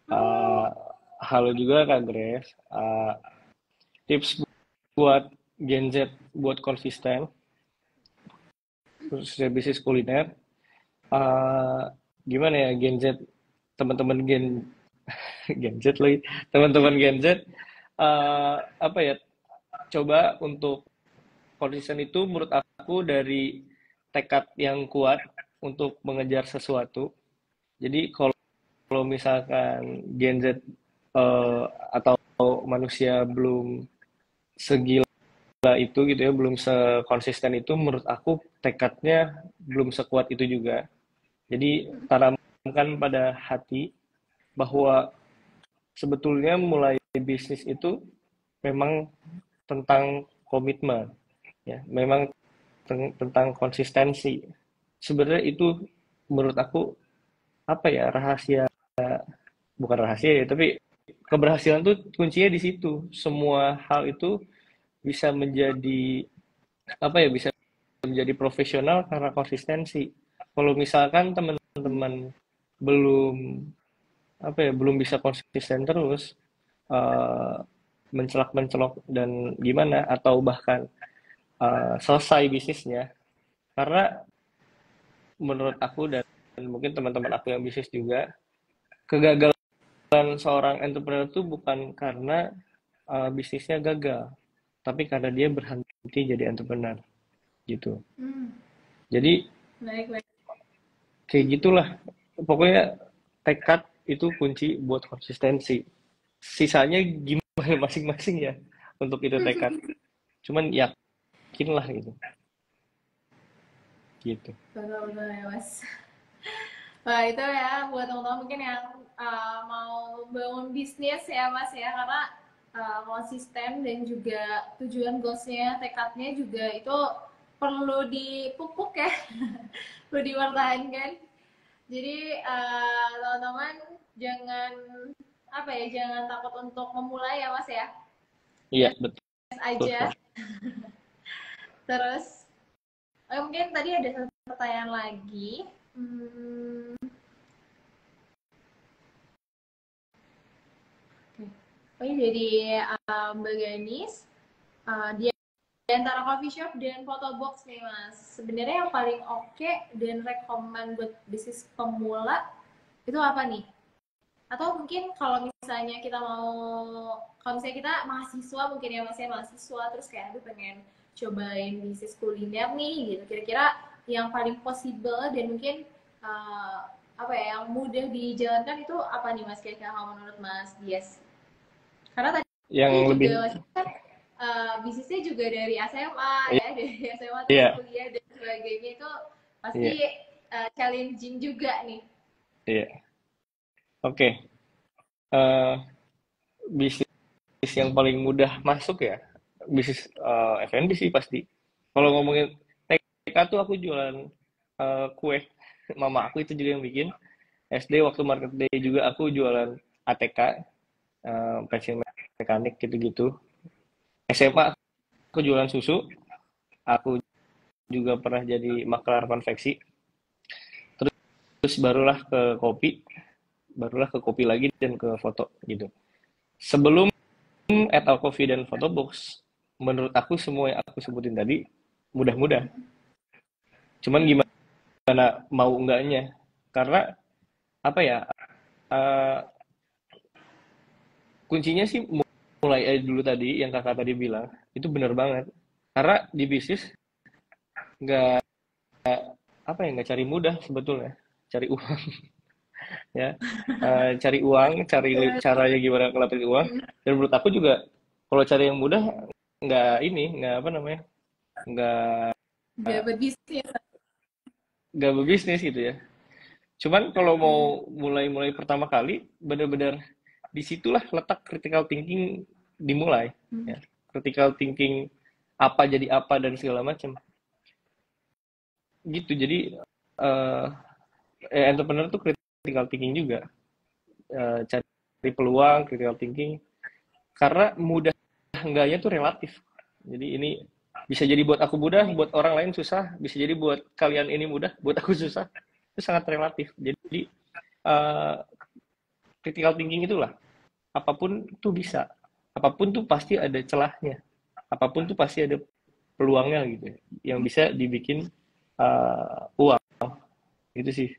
Uh, halo juga Kak Grace. Tips buat Gen Z buat konsisten khususnya bisnis kuliner. Gimana ya Gen Z, teman-teman Gen Z lagi, teman-teman Gen Z, apa ya? Coba untuk konsisten itu menurut aku dari tekad yang kuat untuk mengejar sesuatu. Jadi kalau misalkan Gen Z atau manusia belum segila itu gitu ya, belum sekonsisten itu, menurut aku tekadnya belum sekuat itu juga. Jadi tanamkan pada hati bahwa sebetulnya mulai bisnis itu memang tentang komitmen, ya, memang tentang konsistensi. Sebenarnya itu menurut aku apa ya rahasia, bukan rahasia ya, tapi keberhasilan tuh kuncinya di situ. Semua hal itu bisa menjadi apa ya bisa menjadi profesional karena konsistensi. Kalau misalkan teman-teman belum apa ya belum bisa konsisten terus uh, mencelak-mencelok dan gimana atau bahkan selesai bisnisnya karena menurut aku dan mungkin teman-teman aku yang bisnis juga kegagalan seorang entrepreneur itu bukan karena bisnisnya gagal tapi karena dia berhenti jadi entrepreneur gitu. Jadi Baik. kayak gitulah. Pokoknya tekad itu kunci buat konsistensi. Sisanya gimana masing-masing ya untuk itu tekad. Cuman yakinlah gitu. gitu. Betul-betul ya Mas. Wah itu ya buat teman-teman mungkin yang mau bangun bisnis ya Mas ya, karena konsisten dan juga tujuan goalsnya, tekadnya juga itu perlu dipupuk ya, perlu dipertahankan. Jadi teman-teman jangan apa ya, jangan takut untuk memulai ya Mas ya, Iya, gas betul. aja. Terus mungkin tadi ada satu pertanyaan lagi. Oh ini dari Mbak Ganis, di antara coffee shop dan photo box nih Mas, sebenarnya yang paling oke dan rekomen buat bisnis pemula itu apa nih? Atau mungkin kalau misalnya kita mau, kalau misalnya kita mahasiswa mungkin ya Mas ya, mahasiswa terus kayak aduh pengen cobain bisnis kuliner nih gitu, kira-kira yang paling possible dan mungkin apa ya, yang mudah dijalankan itu apa nih Mas, kira-kira kalau menurut Mas Dias? Karena Yang tadi lebih, juga Mas kan bisnisnya juga dari SMA ya, dari SMA terus iya, kuliah dan sebagainya, itu pasti iya, challenging juga nih. iya. Oke. Eh, bisnis yang paling mudah masuk ya, bisnis F&B sih pasti. Kalau ngomongin TK tuh aku jualan kue. Mama aku itu juga yang bikin. SD waktu market day juga aku jualan ATK, pensil mekanik gitu-gitu. SMA aku jualan susu. Aku juga pernah jadi makelar konveksi. Terus barulah ke kopi lagi dan ke foto gitu. Sebelum Etal Coffee dan Photobox, menurut aku semua yang aku sebutin tadi mudah-mudah. Cuman gimana mau enggaknya? Karena apa ya? eh, Kuncinya sih mulai aja dulu tadi yang kakak tadi bilang itu benar banget. Karena di bisnis nggak apa ya, nggak cari mudah sebetulnya, cari uang ya. Cari uang, cari caranya gimana ngelapain uang. Dan menurut aku juga kalau cari yang mudah nggak apa namanya, nggak Gak berbisnis. nggak berbisnis gitu ya. Cuman kalau mau mulai pertama kali, benar-benar disitulah letak critical thinking dimulai. Ya. Critical thinking apa jadi apa dan segala macam. Gitu. Jadi eh entrepreneur tuh critical thinking juga. Cari peluang, critical thinking. Karena mudah enggaknya tuh relatif. Jadi ini bisa jadi buat aku mudah, buat orang lain susah. Bisa jadi buat kalian ini mudah, buat aku susah. Itu sangat relatif. Jadi uh, critical thinking itulah, apapun tuh bisa, apapun tuh pasti ada celahnya, apapun tuh pasti ada peluangnya gitu ya, yang bisa dibikin uang. Itu sih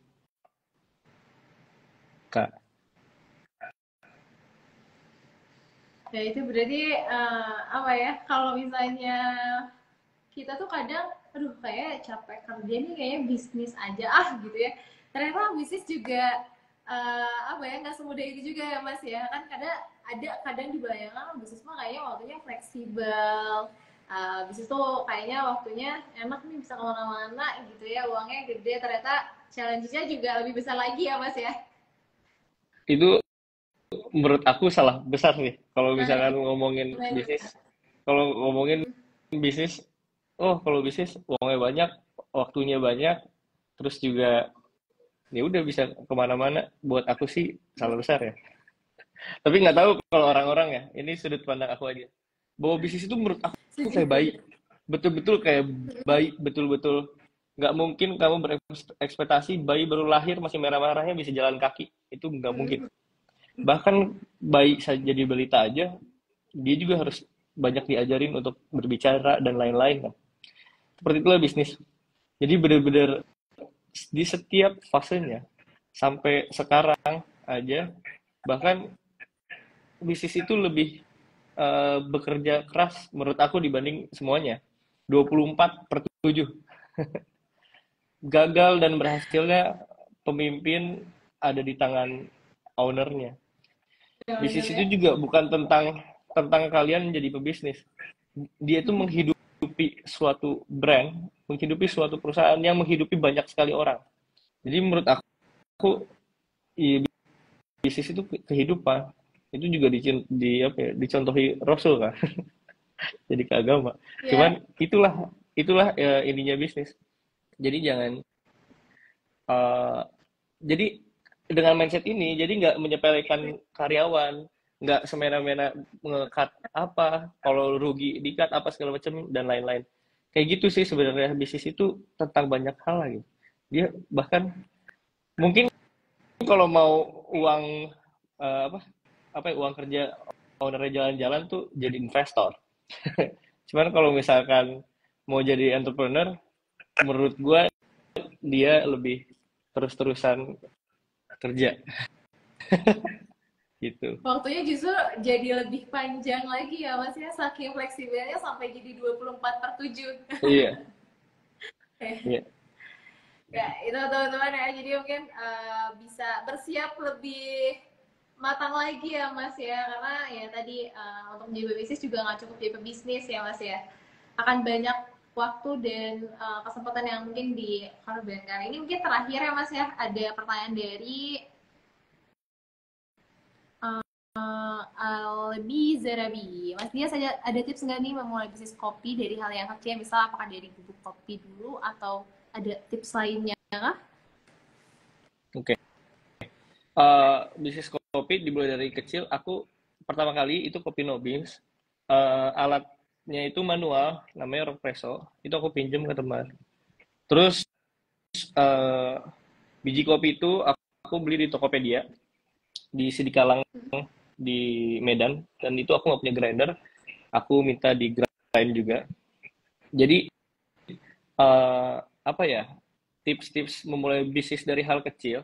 kak. Ya itu berarti apa ya? Kalau misalnya kita tuh kadang, aduh kayak capek kerja nih, kayaknya bisnis aja gitu ya. Ternyata bisnis juga apa ya, nggak semudah itu juga ya Mas ya. Kan kadang di bayangan bisnis mah kayaknya waktunya fleksibel. Bisnis tuh kayaknya waktunya enak nih, bisa kemana-mana gitu ya, uangnya gede. Ternyata challenge-nya juga lebih besar lagi ya Mas ya. Itu menurut aku salah besar nih kalau Nah, misalkan ngomongin gimana? bisnis. Kalau ngomongin bisnis, oh kalau bisnis uangnya banyak, waktunya banyak, terus juga ya udah bisa kemana-mana. Buat aku sih salah besar ya. Tapi nggak tahu kalau orang-orang ya, ini sudut pandang aku aja. Bahwa bisnis itu menurut aku Setuju, kayak bayi. setuju. Betul-betul kayak bayi, betul-betul. Nggak mungkin kamu berekspektasi bayi baru lahir masih merah-merahnya bisa jalan kaki. Itu nggak mungkin. Bahkan bayi saja jadi balita aja, dia juga harus banyak diajarin untuk berbicara dan lain-lain kan. Seperti itulah bisnis. Jadi benar-benar di setiap fasenya, sampai sekarang aja, bahkan bisnis itu lebih bekerja keras menurut aku dibanding semuanya. 24/7. Gagal dan berhasilnya pemimpin ada di tangan ownernya. Ya, bener Bisnis ya. itu juga bukan tentang tentang kalian jadi pebisnis. Dia itu menghidupi suatu brand, menghidupi suatu perusahaan yang menghidupi banyak sekali orang. Jadi menurut aku, iya, bisnis itu kehidupan. Itu juga apa ya, dicontohi Rasul kan, jadi ke agama. Ya, Cuman itulah ya, ininya bisnis. Jadi jangan eh, jadi dengan mindset ini, jadi nggak menyepelekan karyawan, nggak semena-mena ngekat apa, kalau rugi dikat apa segala macam dan lain-lain. Kayak gitu sih sebenarnya bisnis itu tentang banyak hal lagi. Dia bahkan mungkin kalau mau uang apa apa ya, uang kerja ownernya jalan-jalan tuh jadi investor. Cuman kalau misalkan mau jadi entrepreneur, menurut gua dia lebih terus-terusan kerja gitu. waktunya justru jadi lebih panjang lagi ya Mas ya, saking fleksibelnya sampai jadi 24/7. Iya, iya, Ya, itu teman-teman ya. Jadi mungkin bisa bersiap lebih matang lagi ya Mas ya. Karena ya tadi untuk menjadi bisnis juga nggak cukup jadi pebisnis ya Mas ya. Akan banyak waktu dan kesempatan yang mungkin dikorbankan. Ini mungkin terakhir ya Mas ya. Ada pertanyaan dari Albi Zarabi. Mas Dia saja ada tips nggak nih memulai bisnis kopi dari hal yang kecil? Misal apakah dari bubuk kopi dulu atau ada tips lainnya kah? oke. Bisnis kopi dimulai dari kecil. Aku pertama kali itu kopi no beans. Alatnya itu manual, namanya Rockpresso. Itu aku pinjam ke teman. Terus eh, biji kopi itu aku beli di Tokopedia di Sidikalang di Medan, dan itu aku nggak punya grinder. Aku minta di grind juga. Jadi apa ya, tips-tips memulai bisnis dari hal kecil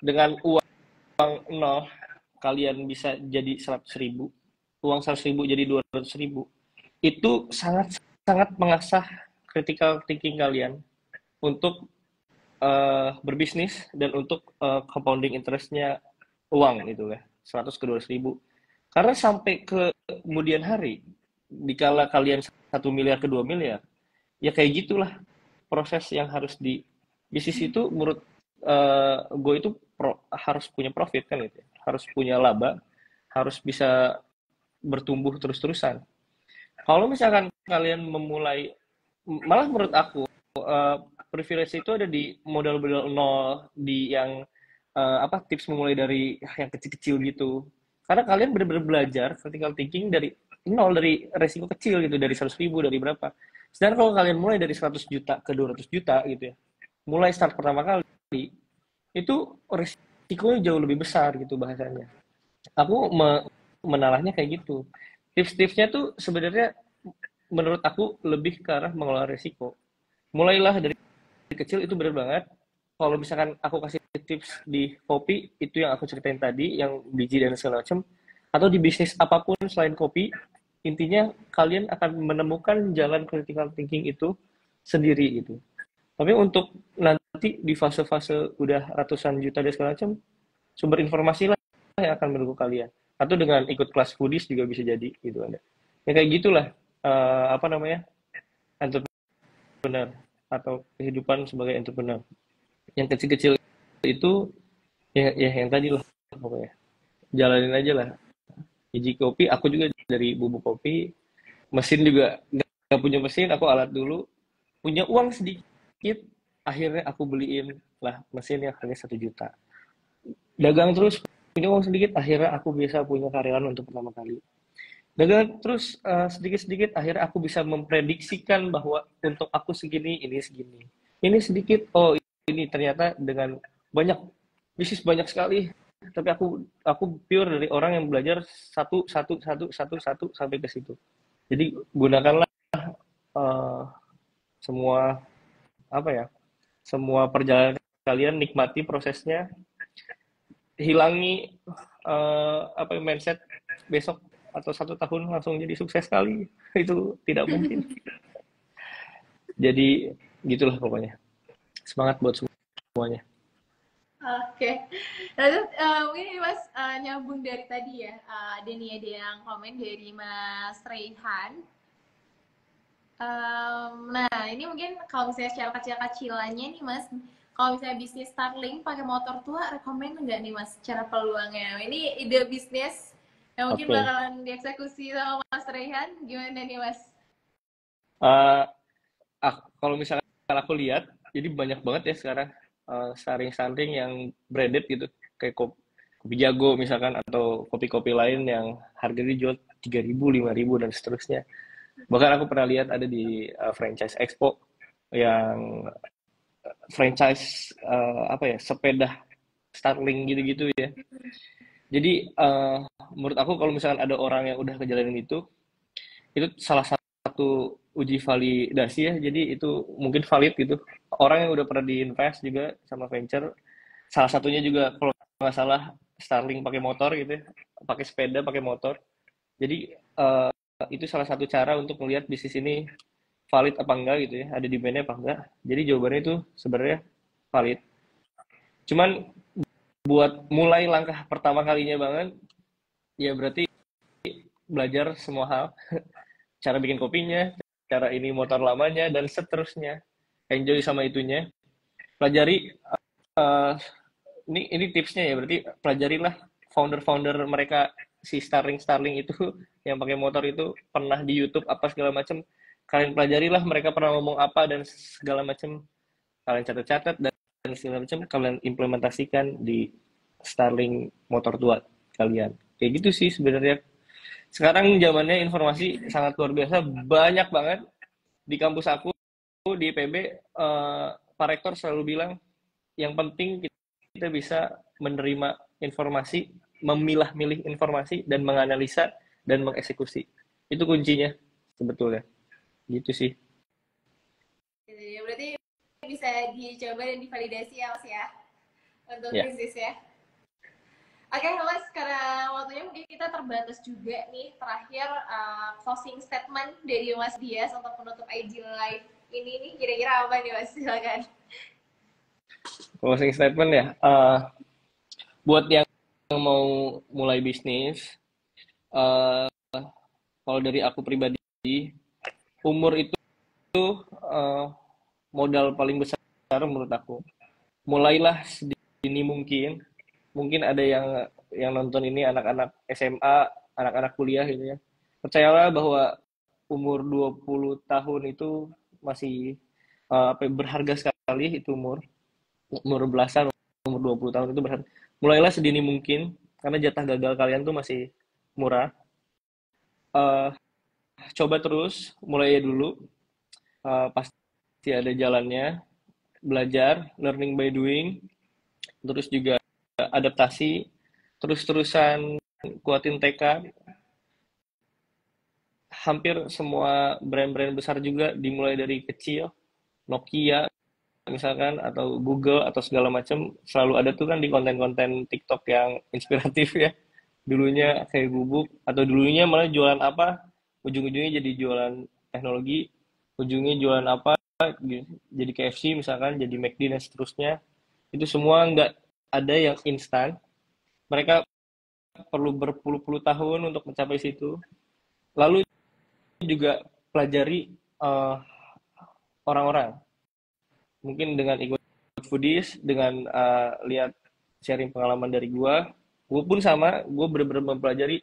dengan uang nol, kalian bisa jadi 100.000, uang 100.000 jadi 200.000, itu sangat sangat mengasah critical thinking kalian untuk berbisnis dan untuk compounding interestnya uang itu ya, 100 ke 200.000. Karena sampai ke kemudian hari, dikala kalian 1 miliar ke 2 miliar, ya kayak gitulah proses yang harus di bisnis itu. Menurut gue itu harus punya profit kan gitu ya. Harus punya laba, harus bisa bertumbuh terus-terusan. Kalau misalkan kalian memulai, malah menurut aku privilege itu ada di modal-modal nol, di yang apa, tips memulai dari yang kecil-kecil gitu. Karena kalian benar-benar belajar critical thinking dari nol, dari resiko kecil gitu, dari 100.000, dari berapa. Sedangkan kalau kalian mulai dari 100 juta ke 200 juta gitu ya, mulai start pertama kali, itu resikonya jauh lebih besar gitu bahasanya. Aku menalahnya kayak gitu. Tips-tipsnya tuh sebenarnya menurut aku lebih ke arah mengelola resiko. Mulailah dari kecil, itu benar banget. Kalau misalkan aku kasih tips di kopi, itu yang aku ceritain tadi, yang biji dan segala macam, atau di bisnis apapun selain kopi, intinya kalian akan menemukan jalan critical thinking itu sendiri gitu. Tapi untuk nanti di fase-fase udah ratusan juta dan segala macam, sumber informasi lah yang akan mendukung kalian. Atau dengan ikut kelas foodies juga bisa jadi gitu ada. Ya kayak gitulah apa namanya, entrepreneur atau kehidupan sebagai entrepreneur. Yang kecil-kecil itu ya yang tadi lah pokoknya. Jalanin aja lah. Biji kopi, aku juga dari bubuk kopi. Mesin juga nggak punya mesin, aku alat dulu. Punya uang sedikit, akhirnya aku beliin lah mesin yang harganya 1 juta. Dagang terus, punya uang sedikit, akhirnya aku bisa punya karyawan untuk pertama kali. Dagang terus sedikit-sedikit, akhirnya aku bisa memprediksikan bahwa untuk aku segini, ini segini. Ini sedikit, oh ini ternyata dengan banyak, bisnis banyak sekali. Tapi aku pure dari orang yang belajar satu satu satu satu satu sampai ke situ. Jadi gunakanlah eh, semua apa ya, semua perjalanan kalian, nikmati prosesnya, hilangi apa mindset besok atau 1 tahun langsung jadi sukses sekali. Itu tidak mungkin. Jadi gitulah pokoknya, semangat buat semuanya. Oke, lalu mungkin ini Mas nyambung dari tadi ya, ada nih ada yang komen dari Mas Raihan. Nah, ini mungkin kalau misalnya secara kecil-kecilannya nih Mas, kalau misalnya bisnis Starlink pakai motor tua, rekomend nggak nih Mas, cara peluangnya? Ini ide bisnis yang mungkin Oke. bakalan dieksekusi sama Mas Rehan, gimana nih Mas? Eh, Kalau misalkan aku lihat, jadi banyak banget ya sekarang saring-saring yang branded gitu, kayak kopi Jago misalkan atau kopi-kopi lain yang harganya dijual 3.000, 5.000 dan seterusnya. Bahkan aku pernah lihat ada di franchise Expo yang franchise apa ya, sepeda Starlink gitu-gitu ya. Jadi menurut aku kalau misalkan ada orang yang udah kejalanin itu salah satu uji validasi ya. Jadi itu mungkin valid gitu. Orang yang udah pernah diinvest juga sama venture, salah satunya juga kalau nggak salah Starlink pakai motor gitu ya, pakai sepeda, pakai motor. Jadi itu salah satu cara untuk melihat bisnis ini valid apa enggak gitu ya, ada demand-nya apa enggak. Jadi jawabannya itu sebenarnya valid. Cuman buat mulai langkah pertama kalinya banget, ya berarti belajar semua hal, cara bikin kopinya, cara ini motor lamanya, dan seterusnya. Enjoy sama itunya. Pelajari, uh, ini tipsnya ya, berarti pelajarilah founder-founder mereka, si Starling itu, yang pakai motor itu, pernah di YouTube apa segala macam. Kalian pelajarilah mereka pernah ngomong apa dan segala macam. Kalian catat-catat dan segala macam, kalian implementasikan di Starling motor tua kalian. Kayak gitu sih sebenarnya. Sekarang zamannya informasi sangat luar biasa, banyak banget di kampus aku di IPB. Pak Rektor selalu bilang yang penting kita bisa menerima informasi, memilah-milih informasi dan menganalisa dan mengeksekusi. Itu kuncinya sebetulnya. Gitu sih. Gitu ya, berarti bisa dicoba dan divalidasi ya Mas ya, untuk Ya. bisnis ya. Oke, Mas, karena waktunya mungkin kita terbatas juga nih. Terakhir, closing statement dari Mas Dias untuk menutup IG Live ini nih, kira-kira apa nih Mas? Silakan. Closing statement ya. Buat yang mau mulai bisnis, uh, kalau dari aku pribadi, umur itu uh, modal paling besar menurut aku. Mulailah sedini mungkin. Mungkin ada yang nonton ini anak-anak SMA, anak-anak kuliah gitu ya. Percayalah bahwa umur 20 tahun itu masih apa ya, berharga sekali. Itu umur belasan, umur 20 tahun itu berharga. Mulailah sedini mungkin karena jatah gagal kalian tuh masih murah. Eh, Coba terus, mulai dulu. Pasti ada jalannya. Belajar, learning by doing, terus juga adaptasi, terus-terusan kuatin tekad. Hampir semua brand-brand besar juga dimulai dari kecil. Nokia misalkan atau Google atau segala macam selalu ada tuh kan di konten-konten TikTok yang inspiratif ya. Dulunya kayak gubuk atau dulunya malah jualan apa, ujung-ujungnya jadi jualan teknologi, ujungnya jualan apa, jadi KFC misalkan, jadi McD dan seterusnya. Itu semua nggak ada yang instan. Mereka perlu berpuluh-puluh tahun untuk mencapai situ. Lalu juga pelajari eh, orang-orang. Mungkin dengan ikut foodies, dengan lihat sharing pengalaman dari gue pun sama, gue bener-bener mempelajari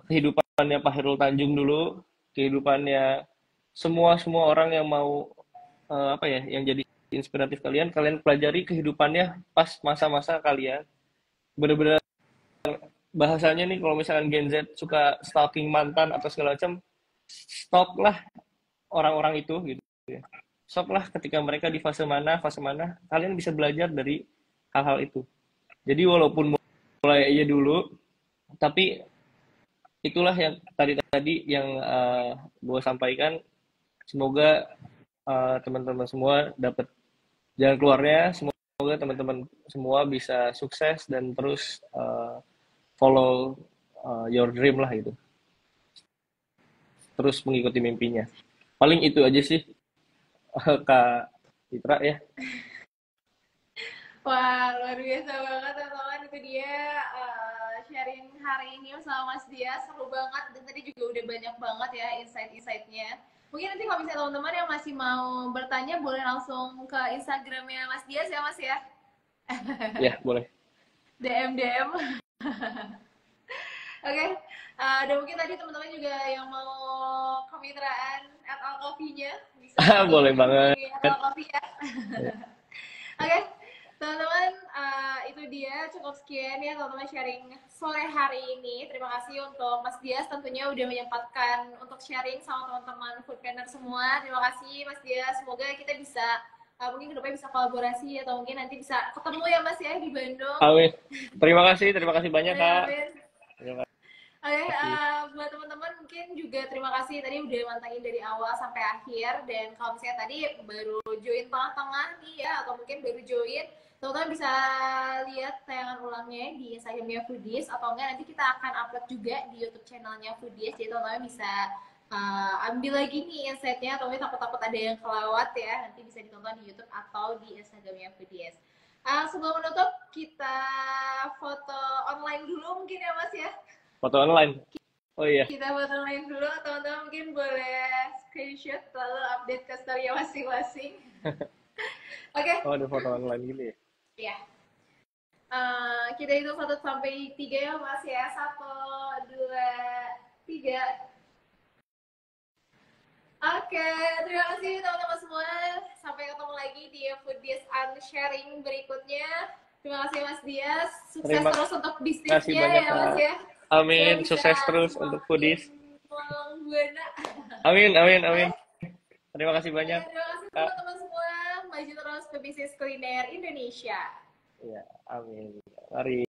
kehidupannya Pak Hairul Tanjung dulu, kehidupannya semua semua orang yang mau apa ya, yang jadi inspiratif kalian, kalian pelajari kehidupannya pas masa-masa kalian. Bener-bener bahasanya nih kalau misalkan Gen Z suka stalking mantan atau segala macam, stoklah orang-orang itu gitu ya. Stoklah ketika mereka di fase mana, kalian bisa belajar dari hal-hal itu. Jadi walaupun mulai aja dulu, tapi itulah yang tadi yang gue sampaikan. Semoga teman-teman semua dapat jalan keluarnya. Semoga teman-teman semua bisa sukses dan terus follow your dream lah gitu. Terus mengikuti mimpinya. Paling itu aja sih Kak Citra ya. Wah, luar biasa banget teman-teman. Itu dia sharing hari ini sama Mas Dias. Seru banget. Dan tadi juga udah banyak banget ya insight-insightnya. Mungkin nanti kalau misalnya teman-teman yang masih mau bertanya boleh langsung ke Instagramnya Mas Dias ya Mas ya. Ya, boleh. DM DM. Oke, dan mungkin tadi teman-teman juga yang mau kemitraan at Al Coffee-nya bisa langsung Boleh banget. hubungi at Al Coffee ya. Oke, teman-teman, itu dia cukup sekian ya teman-teman sharing sore hari ini. Terima kasih untuk Mas Dias tentunya udah menyempatkan untuk sharing sama teman-teman foodpreneur semua. Terima kasih Mas Dias. Semoga kita bisa mungkin kedepannya bisa kolaborasi atau mungkin nanti bisa ketemu ya Mas ya di Bandung. Amin. Terima kasih banyak Kak. Terima Oke, kasih. buat teman-teman mungkin juga terima kasih tadi udah mantengin dari awal sampai akhir. Dan kalau misalnya tadi baru join tengah-tengah nih ya, atau mungkin baru join, teman-teman bisa lihat tayangan ulangnya di Instagramnya Foodies, atau enggak nanti kita akan upload juga di YouTube channelnya Foodies. Jadi teman-teman bisa ambil lagi nih insight-nya, atau mungkin takut-takut ada yang kelewat ya, nanti bisa ditonton di YouTube atau di Instagramnya Foodies. Sebelum menutup, kita foto online dulu mungkin ya Mas ya. Foto online. Oh iya. Kita foto online dulu, teman-teman mungkin boleh screenshot lalu update ke story masing-masing. Oke. Oh, ada foto online gitu ya. Iya. Kita hitung 1 sampai 3 ya Mas ya. 1, 2, 3. Oke, terima kasih teman-teman semua. Sampai ketemu lagi di Foodies and Sharing berikutnya. Terima kasih Mas Dias. Sukses terus untuk bisnisnya ya Mas ya. Amin, sukses terus untuk Foodies. Buana. Amin. Terima kasih banyak. Terima kasih teman-teman semua. Maju terus ke bisnis kuliner Indonesia. Ya, amin. Mari.